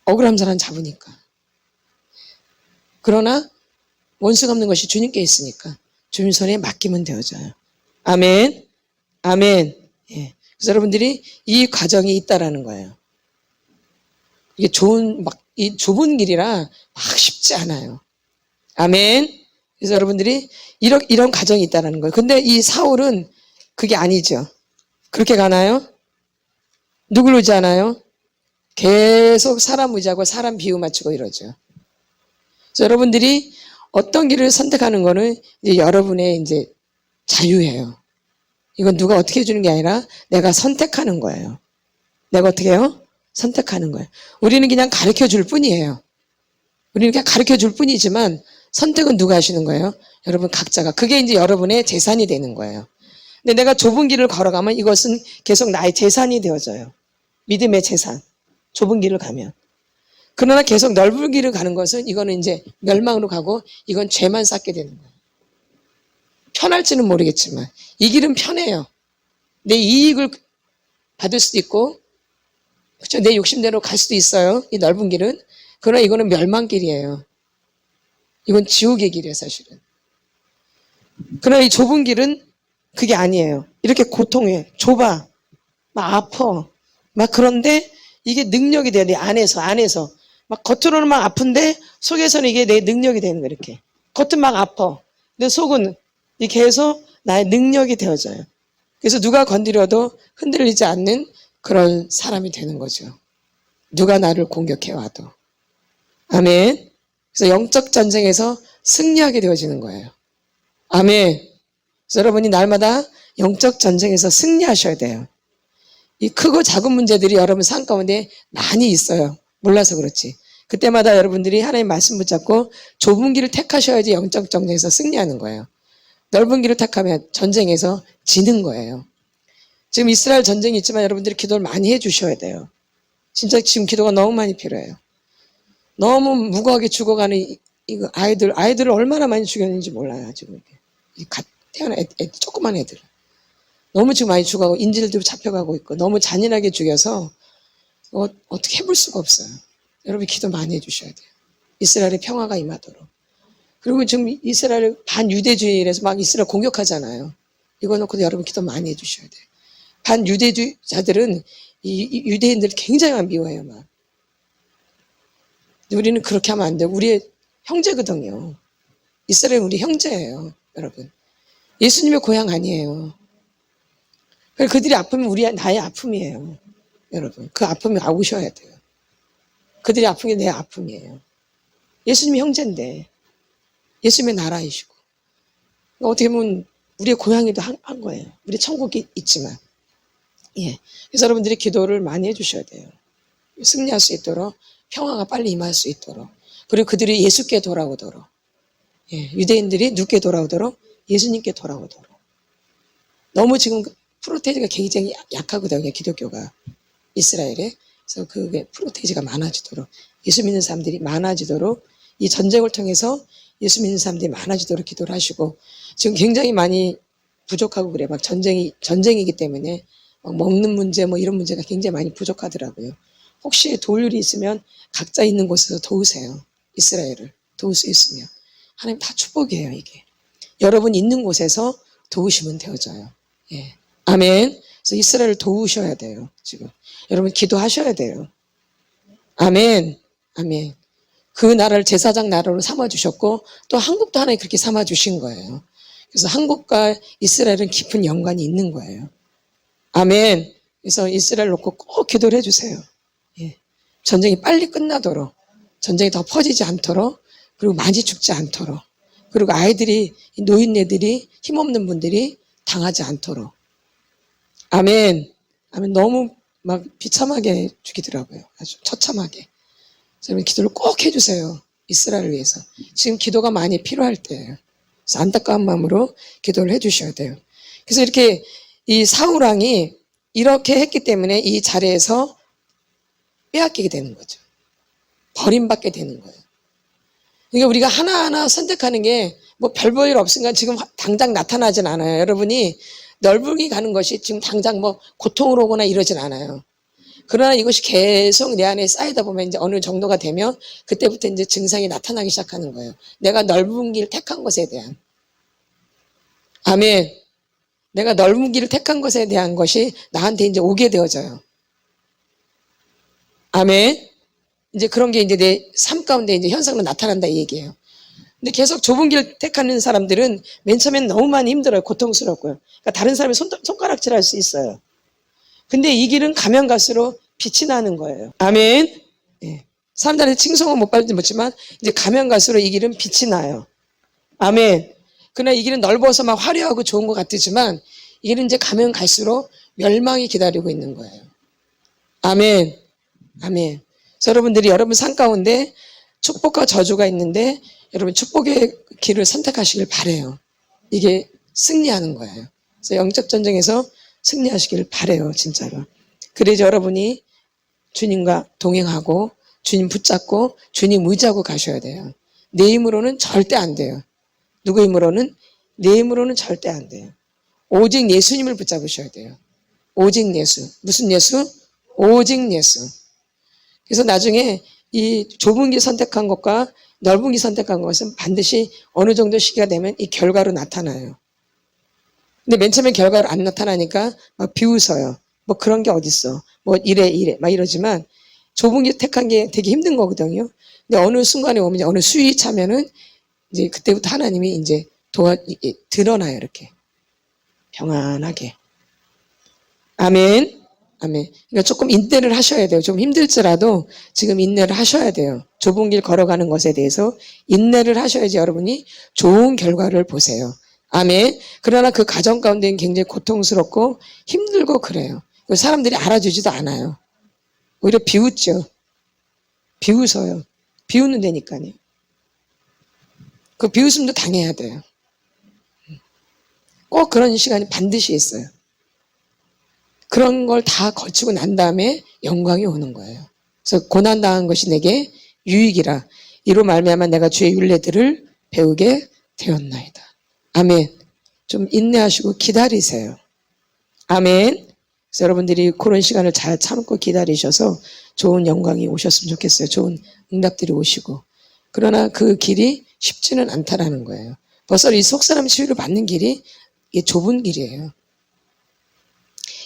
억울한 사람 잡으니까. 그러나 원수가 없는 것이 주님께 있으니까 주님 손에 맡기면 되어져요. 아멘. 아멘. 예. 그래서 여러분들이 이 과정이 있다라는 거예요. 이게 이 좁은 길이라 막 쉽지 않아요. 아멘. 그래서 여러분들이 이런 과정이 있다라는 거예요. 근데 이 사울은 그게 아니죠. 그렇게 가나요? 누굴 의지하나요? 계속 사람 의지하고 사람 비유 맞추고 이러죠. 그래서 여러분들이 어떤 길을 선택하는 거는 이제 여러분의 이제 자유예요. 이건 누가 어떻게 해주는 게 아니라 내가 선택하는 거예요. 내가 어떻게 해요? 선택하는 거예요. 우리는 그냥 가르쳐 줄 뿐이에요. 우리는 그냥 가르쳐 줄 뿐이지만 선택은 누가 하시는 거예요? 여러분 각자가. 그게 이제 여러분의 재산이 되는 거예요. 근데 내가 좁은 길을 걸어가면 이것은 계속 나의 재산이 되어져요. 믿음의 재산. 좁은 길을 가면. 그러나 계속 넓은 길을 가는 것은 이거는 이제 멸망으로 가고 이건 죄만 쌓게 되는 거예요. 편할지는 모르겠지만 이 길은 편해요. 내 이익을 받을 수도 있고 그렇죠? 내 욕심대로 갈 수도 있어요. 이 넓은 길은. 그러나 이거는 멸망길이에요. 이건 지옥의 길이에요, 사실은. 그러나 이 좁은 길은 그게 아니에요. 이렇게 고통해. 좁아. 막 아파. 막 그런데 이게 능력이 돼요. 내 안에서. 막 겉으로는 막 아픈데 속에서는 이게 내 능력이 되는 거예요. 이렇게. 겉은 막 아파. 근데 속은 이렇게 해서 나의 능력이 되어져요. 그래서 누가 건드려도 흔들리지 않는 그런 사람이 되는 거죠. 누가 나를 공격해 와도. 아멘. 그래서 영적 전쟁에서 승리하게 되어지는 거예요. 아멘. 그래서 여러분이 날마다 영적 전쟁에서 승리하셔야 돼요. 이 크고 작은 문제들이 여러분 삶 가운데 많이 있어요. 몰라서 그렇지. 그때마다 여러분들이 하나님 말씀 붙잡고 좁은 길을 택하셔야지 영적 전쟁에서 승리하는 거예요. 넓은 길을 택하면 전쟁에서 지는 거예요. 지금 이스라엘 전쟁이 있지만 여러분들이 기도를 많이 해주셔야 돼요. 진짜 지금 기도가 너무 많이 필요해요. 너무 무거하게 죽어가는 이거 아이들을 얼마나 많이 죽였는지 몰라요. 지금 태어난 조그만 애들 너무 지금 많이 죽어가고 인질도 잡혀가고 있고 너무 잔인하게 죽여서 어떻게 해볼 수가 없어요. 여러분 기도 많이 해주셔야 돼요. 이스라엘의 평화가 임하도록. 그리고 지금 이스라엘 반유대주의라서 막 이스라엘 공격하잖아요. 이거 놓고도 여러분 기도 많이 해주셔야 돼요. 반유대주의자들은 이 유대인들을 굉장히 미워해요. 막. 우리는 그렇게 하면 안 돼요. 우리의 형제거든요. 이스라엘은 우리 형제예요. 여러분. 예수님의 고향 아니에요. 그들이 아프면 나의 아픔이에요. 여러분. 그 아픔이 아우셔야 돼요. 그들이 아픈 게 내 아픔이에요. 예수님이 형제인데 예수님의 나라이시고 그러니까 어떻게 보면 우리의 고향이도 한 거예요. 우리 천국이 있지만 예. 그래서 여러분들이 기도를 많이 해주셔야 돼요. 승리할 수 있도록 평화가 빨리 임할 수 있도록 그리고 그들이 예수께 돌아오도록 예. 유대인들이 누구께 돌아오도록 예수님께 돌아오도록 너무 지금 프로테이지가 굉장히 약하거든요. 기독교가 이스라엘에 그래서 그게 프로테이지가 많아지도록 예수 믿는 사람들이 많아지도록 이 전쟁을 통해서 예수 믿는 사람들이 많아지도록 기도를 하시고 지금 굉장히 많이 부족하고 그래 막 전쟁이기 때문에 막 먹는 문제 뭐 이런 문제가 굉장히 많이 부족하더라고요. 혹시 도울 일이 있으면 각자 있는 곳에서 도우세요. 이스라엘을 도울 수 있으면 하나님 다 축복이에요. 이게 여러분 있는 곳에서 도우시면 되어져요. 예. 아멘. 그래서 이스라엘을 도우셔야 돼요. 지금 여러분 기도하셔야 돼요. 아멘. 아멘. 그 나라를 제사장 나라로 삼아주셨고 또 한국도 하나님 그렇게 삼아주신 거예요. 그래서 한국과 이스라엘은 깊은 연관이 있는 거예요. 아멘. 그래서 이스라엘 놓고 꼭 기도를 해주세요. 예. 전쟁이 빨리 끝나도록 전쟁이 더 퍼지지 않도록 그리고 많이 죽지 않도록 그리고 아이들이 노인네들이 힘없는 분들이 당하지 않도록 아멘. 아멘. 너무 막 비참하게 죽이더라고요. 아주 처참하게. 여러분 기도를 꼭 해주세요. 이스라엘을 위해서. 지금 기도가 많이 필요할 때예요. 그래서 안타까운 마음으로 기도를 해주셔야 돼요. 그래서 이렇게 이 사울왕이 이렇게 했기 때문에 이 자리에서 빼앗기게 되는 거죠. 버림받게 되는 거예요. 그러니까 우리가 하나하나 선택하는 게 뭐 별 볼 일 없으니까 지금 당장 나타나진 않아요. 여러분이 넓은이 가는 것이 지금 당장 뭐 고통으로 오거나 이러진 않아요. 그러나 이것이 계속 내 안에 쌓이다 보면 이제 어느 정도가 되면 그때부터 이제 증상이 나타나기 시작하는 거예요. 내가 넓은 길을 택한 것에 대한. 아멘. 내가 넓은 길을 택한 것에 대한 것이 나한테 이제 오게 되어져요. 아멘. 이제 그런 게 이제 내 삶 가운데 이제 현상으로 나타난다 이 얘기예요. 근데 계속 좁은 길을 택하는 사람들은 맨 처음엔 너무 많이 힘들어요. 고통스럽고요. 그러니까 다른 사람이 손가락질 할 수 있어요. 근데 이 길은 가면 갈수록 빛이 나는 거예요. 아멘. 예. 사람들한테 칭송은 못 받지 못지만 이제 가면 갈수록 이 길은 빛이 나요. 아멘. 그러나 이 길은 넓어서 막 화려하고 좋은 것 같지만 이 길은 이제 가면 갈수록 멸망이 기다리고 있는 거예요. 아멘. 아멘. 그래서 여러분들이 여러분 삶 가운데 축복과 저주가 있는데 여러분 축복의 길을 선택하시길 바래요. 이게 승리하는 거예요. 그래서 영적 전쟁에서 승리하시길 바래요, 진짜로. 그래서 여러분이 주님과 동행하고 주님 붙잡고 주님 의지하고 가셔야 돼요. 내 힘으로는 절대 안 돼요. 누구 힘으로는? 내 힘으로는 절대 안 돼요. 오직 예수님을 붙잡으셔야 돼요. 오직 예수. 무슨 예수? 오직 예수. 그래서 나중에 이 좁은 길 선택한 것과 넓은 길 선택한 것은 반드시 어느 정도 시기가 되면 이 결과로 나타나요. 근데 맨 처음에 결과로 안 나타나니까 막 비웃어요. 뭐 그런 게 어딨어. 뭐 이래 막 이러지만 좁은 길 택한 게 되게 힘든 거거든요. 근데 어느 순간에 오면 어느 수위 차면은 이제 그때부터 하나님이 이제 드러나요. 이렇게 평안하게. 아멘. 아멘. 그러니까 조금 인내를 하셔야 돼요. 좀 힘들지라도 지금 인내를 하셔야 돼요. 좁은 길 걸어가는 것에 대해서 인내를 하셔야지 여러분이 좋은 결과를 보세요. 아멘. 그러나 그 과정 가운데는 굉장히 고통스럽고 힘들고 그래요. 사람들이 알아주지도 않아요. 오히려 비웃죠. 비웃어요. 비웃는 데니까요. 그 비웃음도 당해야 돼요. 꼭 그런 시간이 반드시 있어요. 그런 걸 다 거치고 난 다음에 영광이 오는 거예요. 그래서 고난당한 것이 내게 유익이라 이로 말미암아 내가 주의 율례들을 배우게 되었나이다. 아멘. 좀 인내하시고 기다리세요. 아멘. 그래서 여러분들이 그런 시간을 잘 참고 기다리셔서 좋은 영광이 오셨으면 좋겠어요. 좋은 응답들이 오시고. 그러나 그 길이 쉽지는 않다라는 거예요. 벌써 이 속사람 치유를 받는 길이 이게 좁은 길이에요.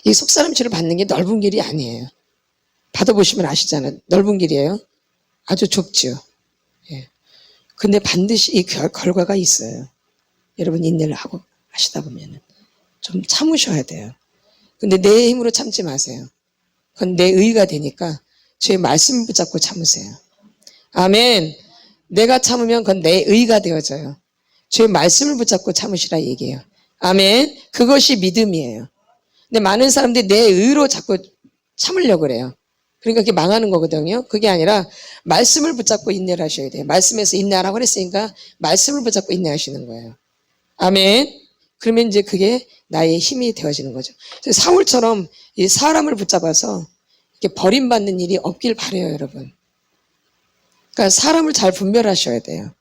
이 속사람 치유를 받는 게 넓은 길이 아니에요. 받아보시면 아시잖아요. 넓은 길이에요. 아주 좁죠. 예. 근데 반드시 이 결과가 있어요. 여러분 인내를 하고 하시다 보면은 좀 참으셔야 돼요. 근데 내 힘으로 참지 마세요. 그건 내 의가 되니까 주의 말씀을 붙잡고 참으세요. 아멘. 내가 참으면 그건 내 의가 되어져요. 주의 말씀을 붙잡고 참으시라 얘기해요. 아멘. 그것이 믿음이에요. 근데 많은 사람들이 내 의로 자꾸 참으려고 그래요. 그러니까 그게 망하는 거거든요. 그게 아니라 말씀을 붙잡고 인내를 하셔야 돼요. 말씀에서 인내하라고 그랬으니까 말씀을 붙잡고 인내하시는 거예요. 아멘. 그러면 이제 그게 나의 힘이 되어지는 거죠. 사울처럼 이 사람을 붙잡아서 이렇게 버림받는 일이 없길 바라요, 여러분. 그러니까 사람을 잘 분별하셔야 돼요.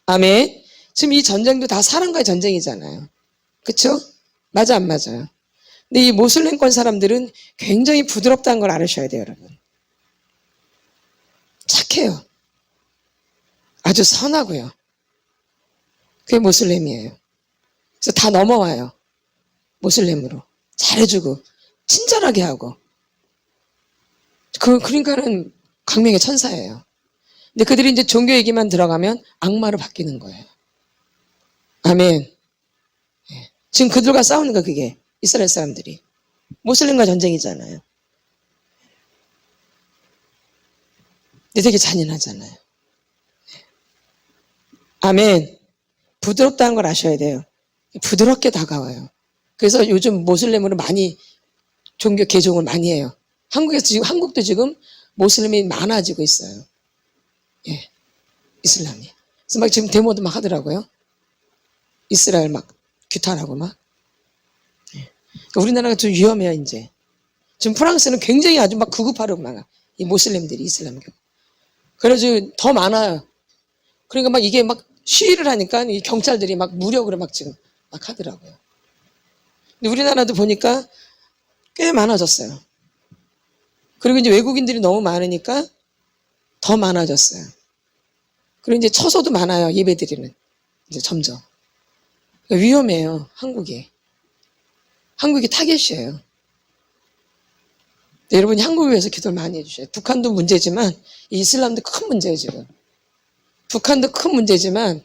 아멘. 지금 이 전쟁도 다 사람과의 전쟁이잖아요. 그렇죠? 맞아 안 맞아요? 근데 이 모슬렘권 사람들은 굉장히 부드럽다는 걸 알으셔야 돼요, 여러분. 착해요. 아주 선하고요. 그게 모슬렘이에요. 그래서 다 넘어와요. 모슬렘으로. 잘해주고 친절하게 하고. 그러니까는 광명의 천사예요. 근데 그들이 이제 종교 얘기만 들어가면 악마로 바뀌는 거예요. 아멘. 예. 지금 그들과 싸우는 거 그게 이스라엘 사람들이. 모슬렘과 전쟁이잖아요. 근데 되게 잔인하잖아요. 아멘. 부드럽다는 걸 아셔야 돼요. 부드럽게 다가와요. 그래서 요즘 모슬렘으로 많이 종교 개종을 많이 해요. 한국도 지금 모슬렘이 많아지고 있어요. 예. 이슬람이. 그래서 막 지금 데모도 막 하더라고요. 이스라엘 막 규탄하고 막. 예. 그러니까 우리나라가 좀 위험해요, 이제. 지금 프랑스는 굉장히 아주 막 구급하려고 막, 이 모슬렘들이 이슬람교. 그래서 더 많아요. 그러니까 막 이게 막 시위를 하니까 이 경찰들이 막 무력으로 막 지금 막 하더라고요. 근데 우리나라도 보니까 꽤 많아졌어요. 그리고 이제 외국인들이 너무 많으니까 더 많아졌어요. 그리고 이제 처소도 많아요, 예배드리는. 이제 점점. 그러니까 위험해요, 한국이. 한국이 타겟이에요. 여러분이 한국을 위해서 기도를 많이 해주셔요. 북한도 문제지만 이슬람도 큰 문제예요, 지금. 북한도 큰 문제지만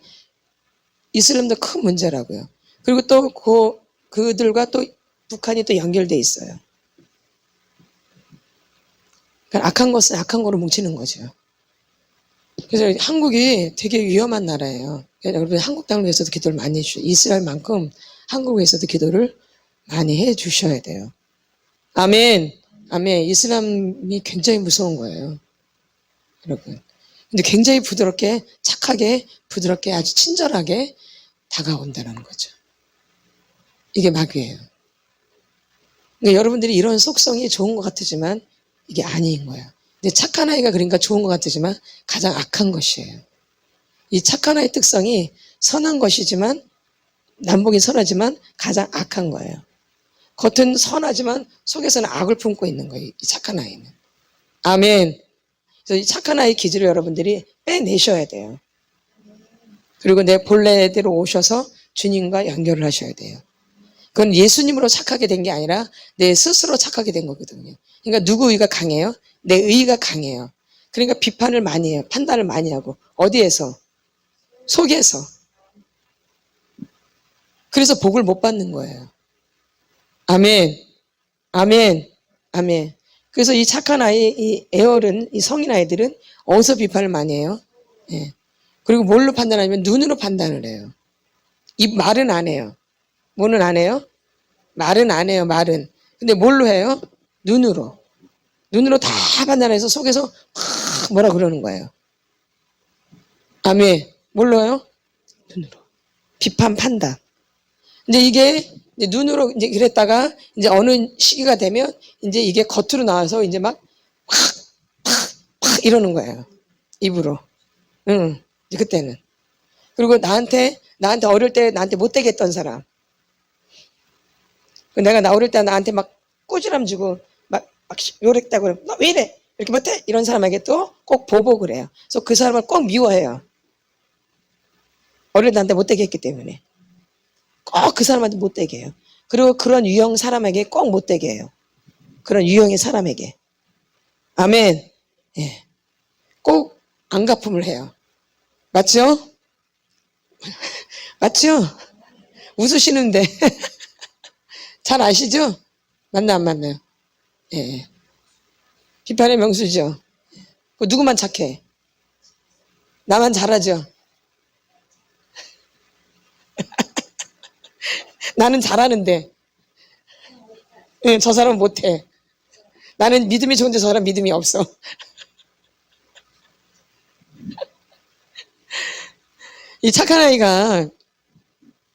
이슬람도 큰 문제라고요. 그리고 또 그들과 또 북한이 또 연결돼 있어요. 그러니까 악한 것은 악한 거로 뭉치는 거죠. 그래서 한국이 되게 위험한 나라예요. 그러니까 여러분 한국 땅을 위해서도 기도를 많이 해주셔요. 이스라엘만큼 한국을 위해서도 기도를 많이 해주셔야 돼요. 아멘. 아멘. 이슬람이 굉장히 무서운 거예요. 여러분. 근데 굉장히 부드럽게, 착하게, 부드럽게, 아주 친절하게 다가온다는 거죠. 이게 마귀예요. 그러니까 여러분들이 이런 속성이 좋은 것 같지만 이게 아닌 거예요. 근데 착한 아이가 그러니까 좋은 것 같지만 가장 악한 것이에요. 이 착한 아이의 특성이 선한 것이지만, 남보기 선하지만 가장 악한 거예요. 겉은 선하지만 속에서는 악을 품고 있는 거예요. 이 착한 아이는. 아멘. 그래서 이 착한 아이의 기질을 여러분들이 빼내셔야 돼요. 그리고 내 본래대로 오셔서 주님과 연결을 하셔야 돼요. 그건 예수님으로 착하게 된 게 아니라 내 스스로 착하게 된 거거든요. 그러니까 누구 의가 강해요? 내 의가 강해요. 그러니까 비판을 많이 해요. 판단을 많이 하고. 어디에서? 속에서. 그래서 복을 못 받는 거예요. 아멘. 아멘. 아멘. 그래서 이 착한 아이, 이 애월은, 이 성인 아이들은 어디서 비판을 많이 해요? 예. 그리고 뭘로 판단하냐면 눈으로 판단을 해요. 이 말은 안 해요. 뭐는 안 해요? 말은 안 해요, 말은. 근데 뭘로 해요? 눈으로. 눈으로 다 판단해서 속에서 막 뭐라 그러는 거예요. 아멘. 뭘로요? 눈으로. 비판, 판단. 근데 이게 이제 눈으로 이제 그랬다가 이제 어느 시기가 되면 이제 이게 겉으로 나와서 이제 막 이러는 거예요. 입으로. 응. 이제 그때는. 그리고 나한테 어릴 때 나한테 못되게 했던 사람. 내가 나 어릴 때 나한테 막 꼬지람 주고 막 요랬다고 그러면 너 왜 이래? 이렇게 못해? 이런 사람에게 또 꼭 보복을 해요. 그래서 그 사람을 꼭 미워해요. 어릴 때 나한테 못되게 했기 때문에. 꼭 그 사람한테 못되게 해요. 그리고 그런 유형 사람에게 꼭 못되게 해요. 그런 유형의 사람에게. 아멘. 예. 꼭 안갚음을 해요. 맞죠? 맞죠? 웃으시는데. 잘 아시죠? 맞나 안 맞나요? 예. 비판의 명수죠. 누구만 착해? 나만 잘하죠? 나는 잘하는데 저 사람은 못해. 나는 믿음이 좋은데 저 사람 믿음이 없어. 이 착한 아이가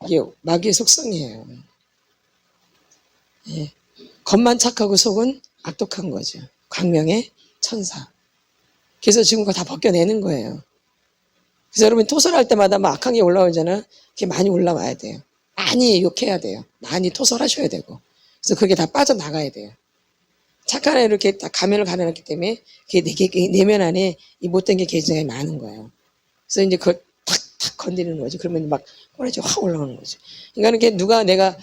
이게 마귀의 속성이에요. 예. 겉만 착하고 속은 악독한 거죠. 광명의 천사. 그래서 지금 그거 다 벗겨내는 거예요. 그래서 여러분 토설할 때마다 막 악한 게 올라오잖아. 그게 많이 올라와야 돼요. 많이 욕해야 돼요. 많이 토설하셔야 되고. 그래서 그게 다 빠져나가야 돼요. 착한 애를 이렇게 다 가면을 가려놨기 때문에 그게 내면 안에 이 못된 게 굉장히 많은 거예요. 그래서 이제 그걸 탁탁 건드리는 거죠. 그러면 막 꼬라지 확 올라오는 거죠. 그러니까 이게 누가 내가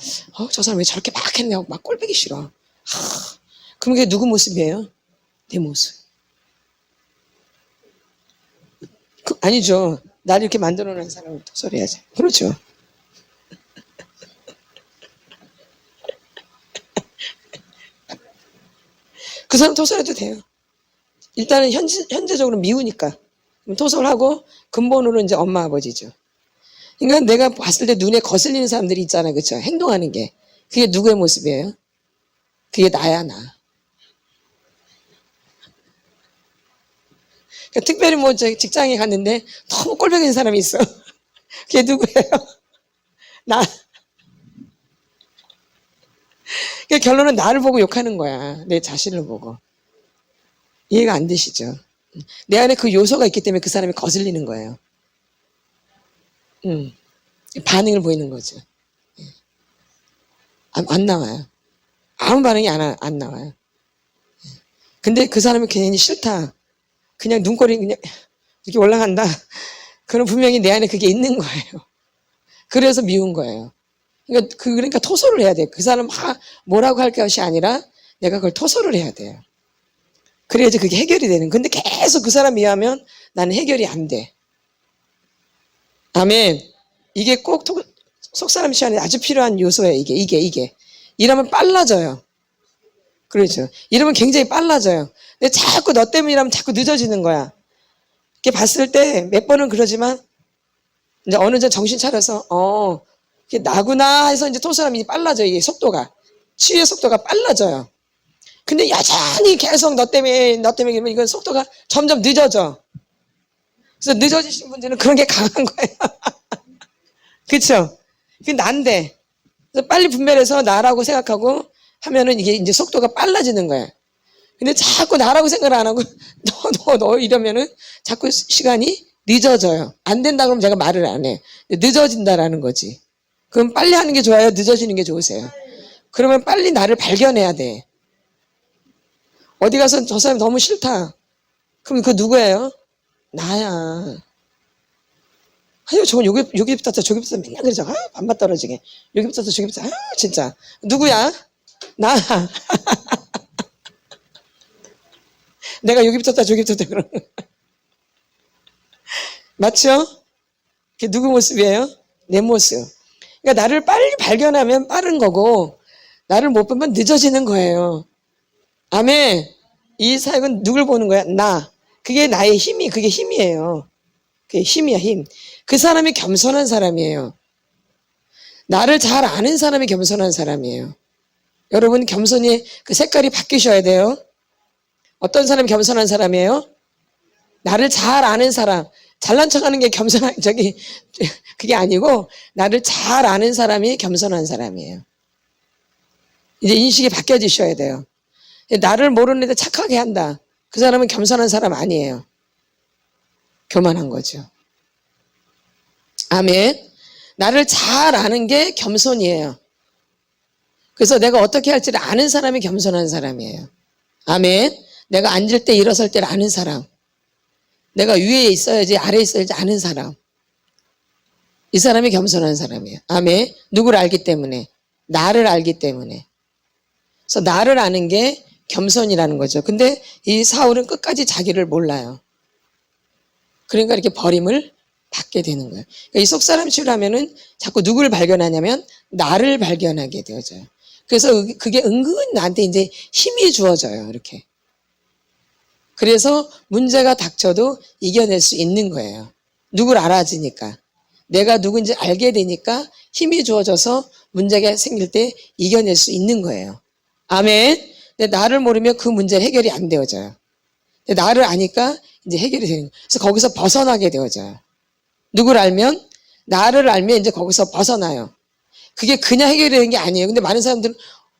저 사람 왜 저렇게 막 했냐고 막 꼴보기 싫어. 그럼 그게 누구 모습이에요? 내 모습. 아니죠. 나를 이렇게 만들어놓은 사람을 토설해야지. 그렇죠. 그 사람 토설해도 돼요. 일단은 현재적으로 미우니까. 토설하고 근본으로 이제 엄마 아버지죠. 그러니까 내가 봤을 때 눈에 거슬리는 사람들이 있잖아요. 그렇죠? 행동하는 게. 그게 누구의 모습이에요? 그게 나야, 나. 그러니까 특별히 뭐 직장에 갔는데 너무 꼴보기인 사람이 있어. 그게 누구예요? 나. 그러니까 결론은 나를 보고 욕하는 거야. 내 자신을 보고. 이해가 안 되시죠? 내 안에 그 요소가 있기 때문에 그 사람이 거슬리는 거예요. 반응을 보이는 거죠. 안 나와요. 아무 반응이 안 나와요. 근데 그 사람이 괜히 싫다. 그냥 눈꼬리 그냥 이렇게 올라간다. 그럼 분명히 내 안에 그게 있는 거예요. 그래서 미운 거예요. 그러니까 토설을 해야 돼. 그 사람 뭐라고 할 것이 아니라 내가 그걸 토설을 해야 돼요. 그래야지 그게 해결이 되는. 근데 계속 그 사람 미워하면 나는 해결이 안 돼. 아멘. 이게 꼭 속사람 시간에 아주 필요한 요소예요. 이게. 이러면 빨라져요. 그렇죠. 이러면 굉장히 빨라져요. 근데 자꾸 너 때문이라면 자꾸 늦어지는 거야. 이렇게 봤을 때 몇 번은 그러지만 이제 어느 정 정신 차려서 이게 나구나 해서 이제 토설함이 빨라져요. 이게 속도가. 치유의 속도가 빨라져요. 근데 여전히 계속 너 때문에 그러면 이건 속도가 점점 늦어져. 그래서 늦어지신 분들은 그런 게 강한 거예요. 그쵸? 그게 난데. 그래서 빨리 분별해서 나라고 생각하고 하면은 이게 이제 속도가 빨라지는 거예요. 근데 자꾸 나라고 생각을 안 하고 너 이러면은 자꾸 시간이 늦어져요. 안 된다 그러면 제가 말을 안 해. 늦어진다라는 거지. 그럼 빨리 하는 게 좋아요? 늦어지는 게 좋으세요? 그러면 빨리 나를 발견해야 돼. 어디 가서 저 사람 너무 싫다. 그럼 그 누구예요? 나야. 아유, 저건 여기 붙었다, 저기 붙었다, 맨날 그러죠. 아유, 반맛 떨어지게. 여기 붙었다, 저기 붙었다. 아유, 진짜. 누구야? 나. 내가 여기 붙었다, 저기 붙었다, 그러는. 맞죠? 그게 누구 모습이에요? 내 모습. 그러니까 나를 빨리 발견하면 빠른 거고, 나를 못 보면 늦어지는 거예요. 아멘. 이 사역은 누굴 보는 거야? 나. 그게 나의 힘이, 그게 힘이에요. 그게 힘이야, 힘. 그 사람이 겸손한 사람이에요. 나를 잘 아는 사람이 겸손한 사람이에요. 여러분, 겸손이 그 색깔이 바뀌셔야 돼요. 어떤 사람이 겸손한 사람이에요? 나를 잘 아는 사람. 잘난 척 하는 게 겸손한, 그게 아니고, 나를 잘 아는 사람이 겸손한 사람이에요. 이제 인식이 바뀌어지셔야 돼요. 나를 모르는데 착하게 한다. 그 사람은 겸손한 사람 아니에요. 교만한 거죠. 아멘. 나를 잘 아는 게 겸손이에요. 그래서 내가 어떻게 할지를 아는 사람이 겸손한 사람이에요. 아멘. 내가 앉을 때 일어설 때를 아는 사람. 내가 위에 있어야지 아래에 있어야지 아는 사람. 이 사람이 겸손한 사람이에요. 아멘. 누구를 알기 때문에. 나를 알기 때문에. 그래서 나를 아는 게 겸손이라는 거죠. 근데 이 사울은 끝까지 자기를 몰라요. 그러니까 이렇게 버림을 받게 되는 거예요. 그러니까 이 속사람 치유를 하면은 자꾸 누구를 발견하냐면 나를 발견하게 되어져요. 그래서 그게 은근 나한테 이제 힘이 주어져요. 이렇게. 그래서 문제가 닥쳐도 이겨낼 수 있는 거예요. 누구를 알아지니까. 내가 누군지 알게 되니까 힘이 주어져서 문제가 생길 때 이겨낼 수 있는 거예요. 아멘. 근데 나를 모르면 그 문제 해결이 안 되어져요. 근데 나를 아니까 이제 해결이 되는 거예요. 그래서 거기서 벗어나게 되어져요. 누구를 알면? 나를 알면 이제 거기서 벗어나요. 그게 그냥 해결되는 게 아니에요. 근데 많은 사람들은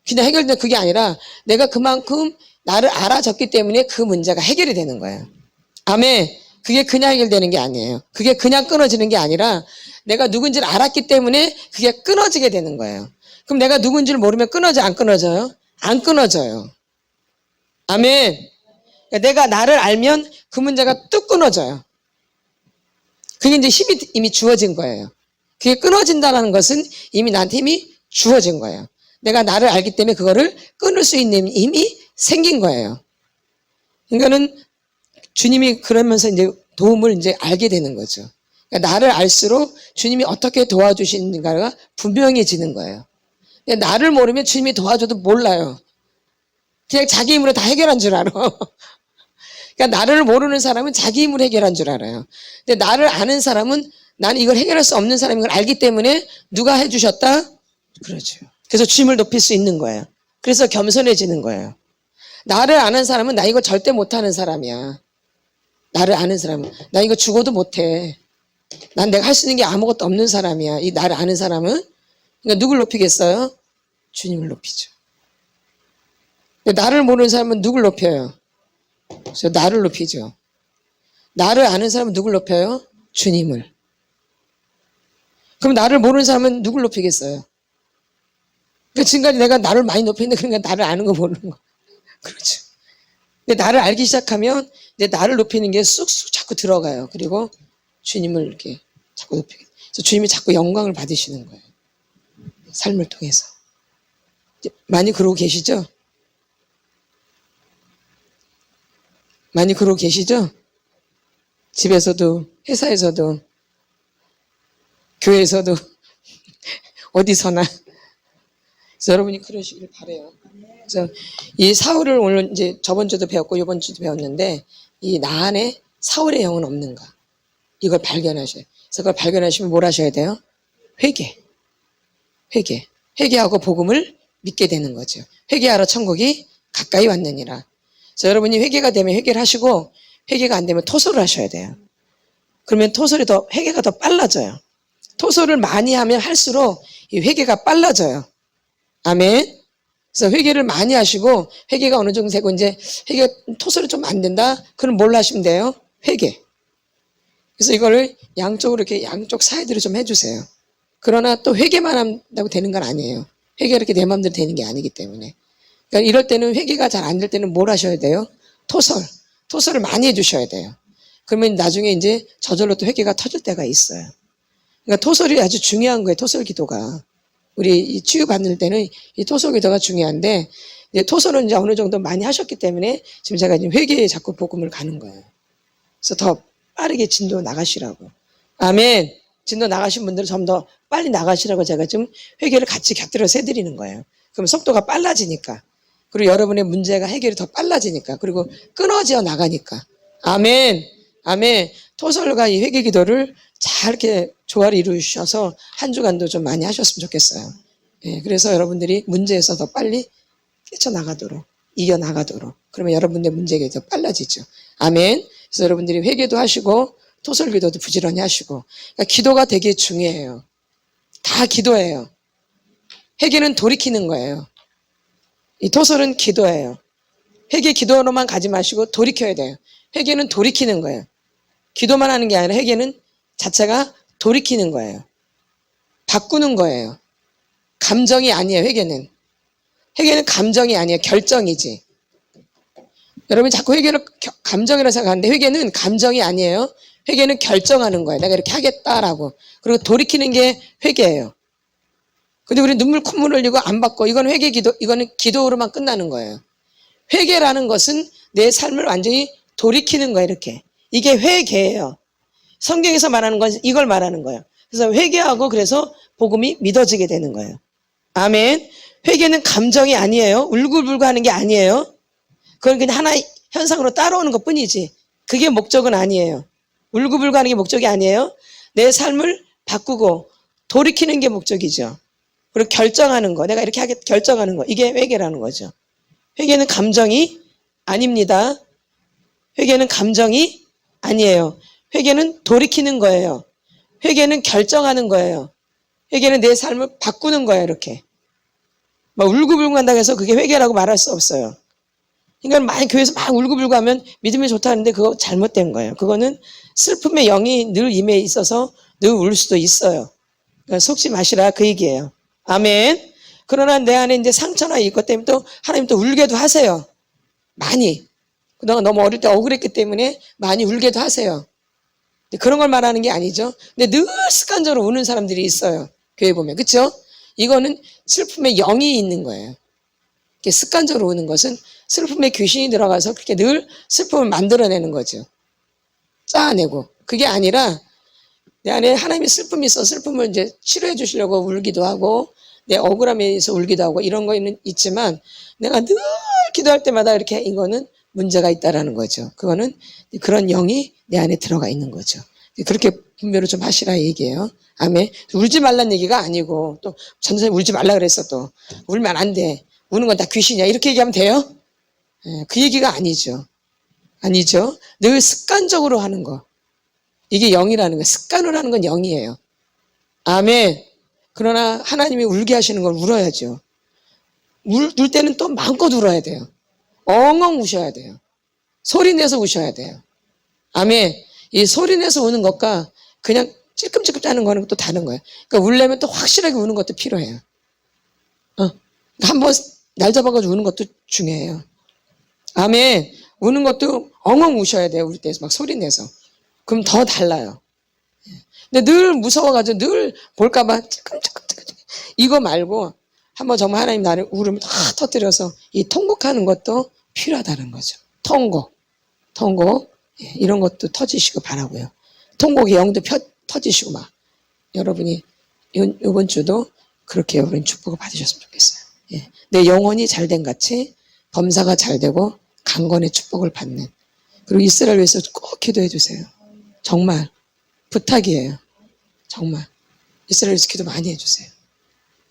그냥 해결되는 그게 아니라 내가 그만큼 나를 알아졌기 때문에 그 문제가 해결이 되는 거예요. 아멘. 그게 그냥 해결되는 게 아니에요. 그게 그냥 끊어지는 게 아니라 내가 누군지를 알았기 때문에 그게 끊어지게 되는 거예요. 그럼 내가 누군지를 모르면 끊어져, 안 끊어져요? 안 끊어져요. 아멘. 그러니까 내가 나를 알면 그 문제가 뚝 끊어져요. 그게 이제 힘이 이미 주어진 거예요. 그게 끊어진다는 것은 이미 나한테 힘이 주어진 거예요. 내가 나를 알기 때문에 그거를 끊을 수 있는 힘이 생긴 거예요. 그러니까는 주님이 그러면서 이제 도움을 이제 알게 되는 거죠. 그러니까 나를 알수록 주님이 어떻게 도와주시는가가 분명해지는 거예요. 근데 나를 모르면 주님이 도와줘도 몰라요. 그냥 자기 힘으로 다 해결한 줄 알아. 그러니까 나를 모르는 사람은 자기 힘으로 해결한 줄 알아요. 근데 나를 아는 사람은 나는 이걸 해결할 수 없는 사람인 걸 알기 때문에 누가 해주셨다? 그렇죠. 그래서 주님을 높일 수 있는 거예요. 그래서 겸손해지는 거예요. 나를 아는 사람은 나 이거 절대 못하는 사람이야. 나를 아는 사람은 나 이거 죽어도 못해. 난 내가 할 수 있는 게 아무것도 없는 사람이야. 이 나를 아는 사람은 그러니까 누굴 높이겠어요? 주님을 높이죠. 근데 나를 모르는 사람은 누굴 높여요? 그래서 나를 높이죠. 나를 아는 사람은 누굴 높여요? 주님을. 그럼 나를 모르는 사람은 누굴 높이겠어요? 그러니까 지금까지 내가 나를 많이 높였는데 그러니까 나를 아는 거 모르는 거. 그렇죠. 근데 나를 알기 시작하면 이제 나를 높이는 게 쑥쑥 자꾸 들어가요. 그리고 주님을 이렇게 자꾸 높이게. 그래서 주님이 자꾸 영광을 받으시는 거예요. 삶을 통해서. 많이 그러고 계시죠? 많이 그러고 계시죠? 집에서도, 회사에서도, 교회에서도, 어디서나. 그래서 여러분이 그러시길 바라요. 그래서 이 사울을 오늘 이제 저번 주도 배웠고 이번 주도 배웠는데 이 나 안에 사울의 영은 없는가? 이걸 발견하셔요. 그래서 그걸 발견하시면 뭘 하셔야 돼요? 회개. 회개하고 복음을 믿게 되는 거죠. 회개하러 천국이 가까이 왔느니라. 그래서 여러분이 회개가 되면 회개를 하시고 회개가 안 되면 토설을 하셔야 돼요. 그러면 회개가 더 빨라져요. 토설을 많이 하면 할수록 이 회개가 빨라져요. 아멘. 그래서 회개를 많이 하시고 회개가 어느 정도 되고 이제 토설이 좀 안 된다? 그럼 뭘 하시면 돼요? 회개. 그래서 이거를 양쪽으로 이렇게 양쪽 사이드로 좀 해주세요. 그러나 또 회개만 한다고 되는 건 아니에요. 회개가 이렇게 내 마음대로 되는 게 아니기 때문에. 그러니까 이럴 때는 회개가 잘 안 될 때는 뭘 하셔야 돼요? 토설을 많이 해주셔야 돼요. 그러면 나중에 이제 저절로 또 회개가 터질 때가 있어요. 그러니까 토설이 아주 중요한 거예요. 토설 기도가. 우리 이 치유 받을 때는 이 토설 기도가 중요한데, 이제 토설은 이제 어느 정도 많이 하셨기 때문에 지금 제가 이제 회개에 자꾸 복음을 가는 거예요. 그래서 더 빠르게 진도 나가시라고. 아멘. 진도 나가신 분들은 좀 더 빨리 나가시라고 제가 좀 회개를 같이 곁들여서 해드리는 거예요. 그럼 속도가 빨라지니까. 그리고 여러분의 문제가 해결이 더 빨라지니까. 그리고 끊어져 나가니까. 아멘. 아멘. 토설과 이 회개 기도를 잘 이렇게 조화를 이루셔서 한 주간도 좀 많이 하셨으면 좋겠어요. 예, 그래서 여러분들이 문제에서 더 빨리 뛰쳐나가도록, 이겨나가도록. 그러면 여러분의 문제가 더 빨라지죠. 아멘. 그래서 여러분들이 회개도 하시고 토설 기도도 부지런히 하시고. 그러니까 기도가 되게 중요해요. 다 기도예요. 회개는 돌이키는 거예요. 이 토설은 기도예요. 회개 기도로만 가지 마시고 돌이켜야 돼요. 회개는 돌이키는 거예요. 기도만 하는 게 아니라 회개는 자체가 돌이키는 거예요. 바꾸는 거예요. 감정이 아니에요, 회개는. 회개는 감정이 아니에요. 결정이지. 여러분 자꾸 회개를 감정이라고 생각하는데 회개는 감정이 아니에요. 회개는 결정하는 거예요. 내가 이렇게 하겠다라고. 그리고 돌이키는 게 회개예요. 근데 우리 눈물 콧물 흘리고 안 받고 이건 회개 기도, 이거는 기도로만 끝나는 거예요. 회개라는 것은 내 삶을 완전히 돌이키는 거예요. 이렇게. 이게 회개예요. 성경에서 말하는 건 이걸 말하는 거예요. 그래서 회개하고 그래서 복음이 믿어지게 되는 거예요. 아멘. 회개는 감정이 아니에요. 울고불고 하는 게 아니에요. 그건 그냥 하나의 현상으로 따라오는 것 뿐이지. 그게 목적은 아니에요. 울고불고 하는 게 목적이 아니에요. 내 삶을 바꾸고 돌이키는 게 목적이죠. 그리고 결정하는 거. 내가 이렇게 하겠다 결정하는 거. 이게 회개라는 거죠. 회개는 감정이 아닙니다. 회개는 감정이 아니에요. 회개는 돌이키는 거예요. 회개는 결정하는 거예요. 회개는 내 삶을 바꾸는 거예요. 이렇게. 막 울고불고 한다고 해서 그게 회개라고 말할 수 없어요. 그러니까 많이 교회에서 막 울고불고 하면 믿음이 좋다는데 그거 잘못된 거예요. 그거는 슬픔의 영이 늘 임해 있어서 늘 울 수도 있어요. 그러니까 속지 마시라 그 얘기예요. 아멘. 그러나 내 안에 이제 상처나 이것 때문에 또 하나님 또 울게도 하세요. 많이. 그동안 너무 어릴 때 억울했기 때문에 많이 울게도 하세요. 그런 걸 말하는 게 아니죠. 근데 늘 습관적으로 우는 사람들이 있어요. 교회 보면. 그렇죠? 이거는 슬픔의 영이 있는 거예요. 이렇게 습관적으로 우는 것은 슬픔의 귀신이 들어가서 그렇게 늘 슬픔을 만들어내는 거죠. 짜내고. 그게 아니라 내 안에 하나님의 슬픔이 있어 슬픔을 이제 치료해 주시려고 울기도 하고 내 억울함에 의해서 울기도 하고 이런 거는 있지만 내가 늘 기도할 때마다 이렇게 이거는 문제가 있다라는 거죠. 그거는 그런 영이 내 안에 들어가 있는 거죠. 그렇게 분별을 좀 하시라 얘기예요. 아멘. 울지 말란 얘기가 아니고 또 전도사님 울지 말라 그랬어 또 울면 안 돼. 우는 건 다 귀신이야. 이렇게 얘기하면 돼요? 그 얘기가 아니죠. 아니죠. 늘 습관적으로 하는 거. 이게 영이라는 거예요. 습관으로 하는 건 영이에요. 아멘. 그러나 하나님이 울게 하시는 걸 울어야죠. 울 때는 또 마음껏 울어야 돼요. 엉엉 우셔야 돼요. 소리 내서 우셔야 돼요. 아멘. 이 소리 내서 우는 것과 그냥 찔끔찔끔 짜는 거는 또 다른 거예요. 그러니까 울려면 또 확실하게 우는 것도 필요해요. 한번 날 잡아가지고 우는 것도 중요해요. 아멘. 우는 것도 엉엉 우셔야 돼요. 울 때 막 소리 내서. 그럼 더 달라요. 근데 늘 무서워가지고 늘 볼까봐 찔끔찔끔 이거 말고 한번 정말 하나님 나를 울음을 다 터뜨려서 이 통곡하는 것도 필요하다는 거죠. 통곡. 이런 것도 터지시고 바라고요. 통곡의 영도 터지시고 막 여러분이 이번 주도 그렇게 여러분 축복을 받으셨으면 좋겠어요. 예. 내 영혼이 잘된 같이 범사가 잘되고 강건의 축복을 받는. 그리고 이스라엘 위해서 꼭 기도해 주세요. 정말 부탁이에요. 정말 이스라엘 위해서 기도 많이 해주세요.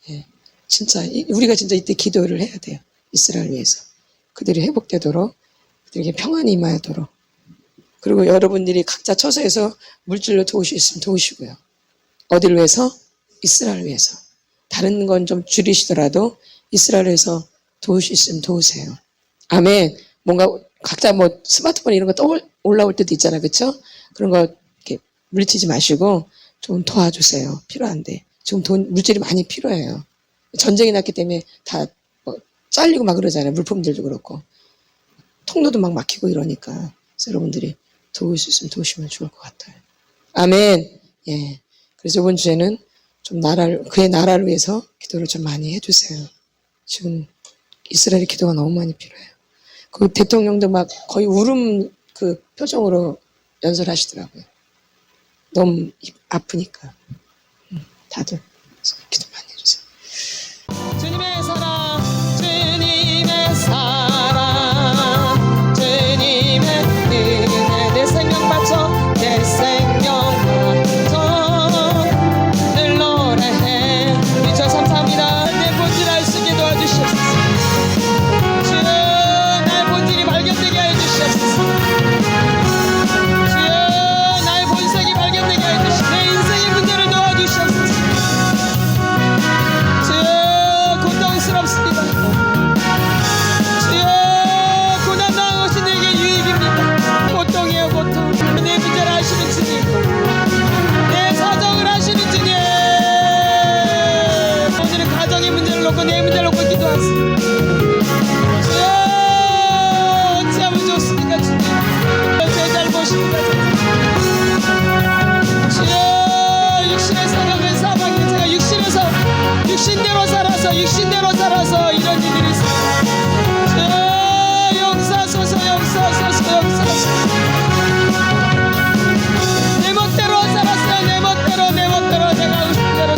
예. 진짜 우리가 진짜 이때 기도를 해야 돼요. 이스라엘 위해서. 그들이 회복되도록, 그들에게 평안이 임하도록, 그리고 여러분들이 각자 처소에서 물질로 도울 수 있으면 도우시고요. 어디를 위해서? 이스라엘을 위해서. 다른 건 좀 줄이시더라도 이스라엘을 위해서 도울 수 있으면 도우세요. 아멘. 뭔가 각자 뭐 스마트폰 이런 거 또 올라올 때도 있잖아요. 그렇죠? 그런 거 이렇게 물리치지 마시고 좀 도와주세요. 필요한데. 지금 물질이 많이 필요해요. 전쟁이 났기 때문에 다 뭐 잘리고 막 그러잖아요. 물품들도 그렇고. 통로도 막 막히고 이러니까. 그래서 여러분들이 도울 수 있으면 도우시면 좋을 것 같아요. 아멘. 예. 그래서 이번 주에는 좀 그의 나라를 위해서 기도를 좀 많이 해주세요. 지금 이스라엘의 기도가 너무 많이 필요해요. 그 대통령도 막 거의 울음 그 표정으로 연설하시더라고요. 너무 아프니까. 다들 기도 많이 해주세요. 주님의 사랑, 주님의 사랑, 주님의 은혜, 내 생명 바쳐, 내 생명 바쳐 늘 노래해. 주여 감사합니다. 내 본질 알 수 있게 도와주시옵소서. 주여 나의 본질이 발견되게 하여 주시옵소서. 주여 나의 본색이 발견되게 하여 주시옵소서. 내 인생의 문제를 도와주시옵소서. 주여 고통스럽습니다. 주여 고난당한 것이 내게 유익입니다. 고통이에요 고통. 내 문제를 아시는 주님, 내 사정을 아시는 주님, 오늘은 가정의 문제를 놓고 내 문제를 놓고 기도하세요. 주여 어찌하면 좋습니까 주님. 제 잘못입니다. 주여 육신의 사랑은 사방에 제가 육신대로 살아서 이런 일들이 있어요. 주여 용서하소서. 내 멋대로 살았어요. 내 멋대로 내가 하고 싶은 대로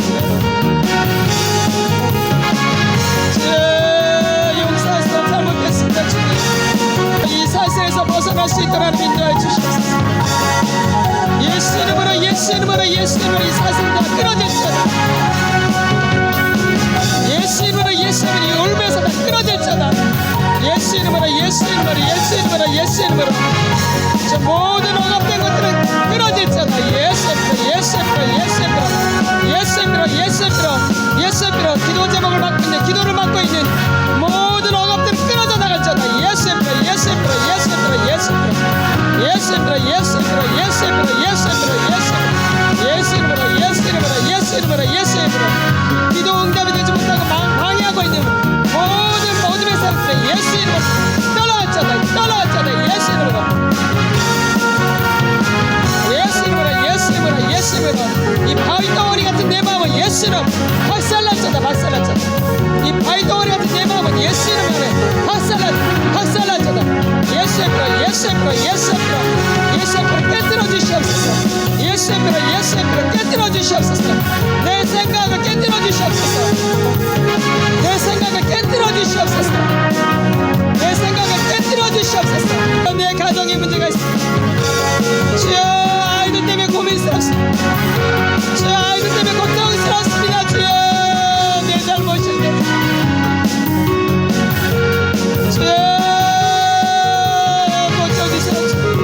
주여 용서하소서. 잘못했습니다 주님. 이 사슬에서 벗어날 수 있도록 인도해 주시옵소서. 예수 이름으로 이 사슬을 다 끊어질지어다. 예수 이름으로 이 울면서 다 끊어질지어다. 예수 이름으로 저 모든 억압된 것들은 끊어질지어다. 예수 이름으로 기도 제목을 맡고 있는, 기도를 맡고 있는 모든 억압들은 끊어져 나갈지어다. 예수 이름으로 기도 응답이 되지 못하고 방해하고 있는 모든 어둠의 사람들 예수 이름으로 떠나갔잖아. 예수 이름으로 이 바위 덩어리 같은 내 마음은 예수 이름 박살났잖아. 이 바위 덩어리 같은 내 마음은 예수 이름으로 박살났잖아. 예수 이름으로 깨뜨려 주시옵소서. 예수 이름으로 깨뜨려 주시옵소서. 내 생각을 깨뜨려 주시옵소서. 내 가정에 문제가 있습니다. 주여 아이들 때문에 고민스럽습니다. 주여 아이들 때문에 고통스럽습니다. 주여 내 잘못인데 주여 고쳐주시옵소서.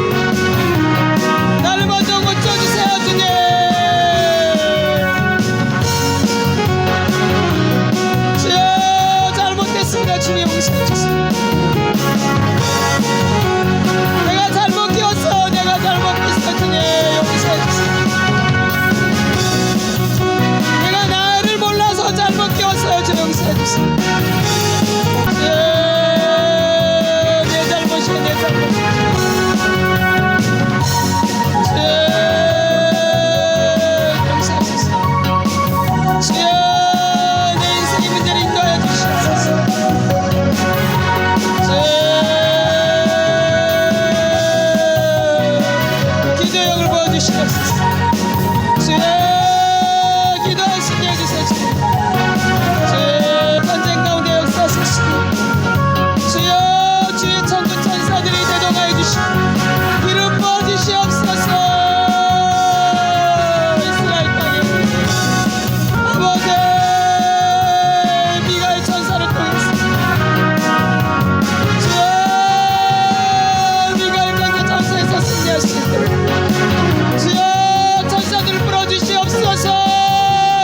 주시옵소서.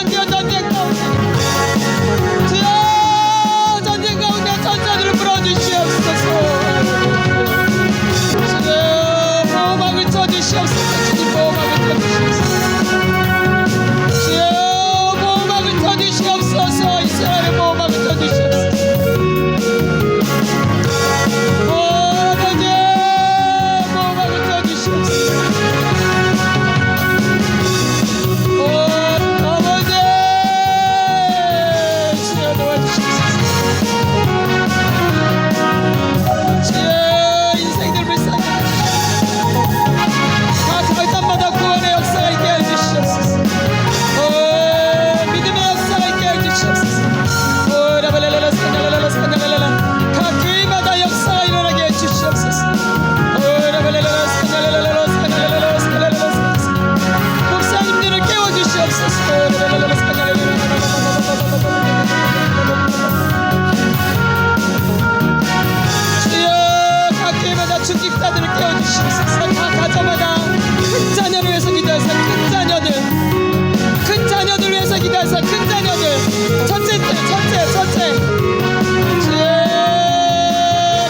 주여 전쟁 가운데 주여 전쟁 가운데 전사들을 불어주시옵소서. 주여 보호막을 쳐주시옵소서. 주님 보호막을 쳐주시옵소서. 주여 보호막을 쳐주시옵소서. 이스라엘의 보호막을 쳐주시옵소서. 아버지 보호막을 쳐주시옵소서. 아버지 주여 도와주시옵소서. 주여 인생들 불쌍히 하시옵소서. 각 결단마다 구원의 역사가 있게 해주시옵소서. 믿음의 역사가 있게 해주시옵소서. 각 교회마다 역사가 일어나게 해주시옵소서. 목사님들을 깨워주시옵소서. 주여 각 교회마다 중직자들을 깨워주시옵소서. 각 가정마다 큰 자녀를 위해서 기도해서 큰 자녀들 위해서 기도해서 큰 자녀들 첫째 주여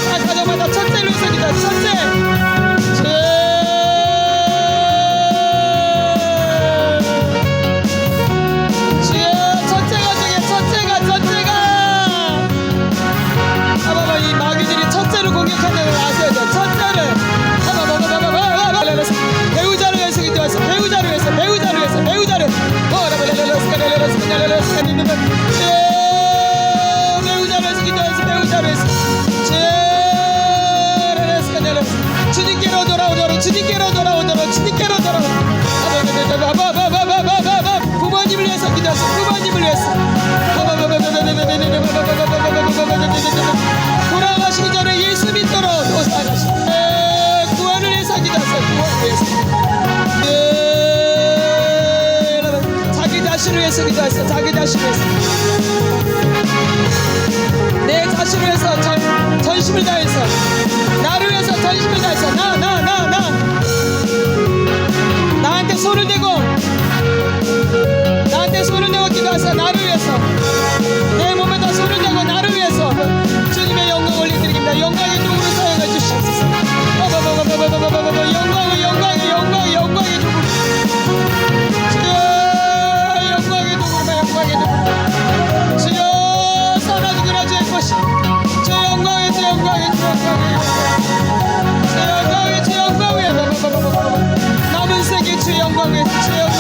각 가정마다 첫째를 위해서 기도해서 첫째 주여 첫째가 아바바 이 마귀들이 첫째를 공격하는 걸 아셔야 돼. 첫째를 배우자를 위해서 기도해서 배우자를 위해서 주님께로 돌아오도록 부모님을 위해서 기도해서 부모님을 위해서 돌아가시기 전에 예수 믿도록 도사하시고 구원을 위해서 기도하세요. 구원을 위해서 자기 자신을 위해서 기도하세요. 자기 자신을 위해서 내 자신을 위해서 전심을 다해서 나를 위해서 전심을 다해서 나한테 손을 대고 기도하세요. 나를 위해서 내 몸에다 손을 대고 나를 위해서 주님의 영광 올려드립니다. 영광의 누구를 사용해 주시옵소서. 영광의 누구 주여 영광의 누구 주여 선하고 그라주의 것이 주 영광의 남은 세계 주 영광의 주여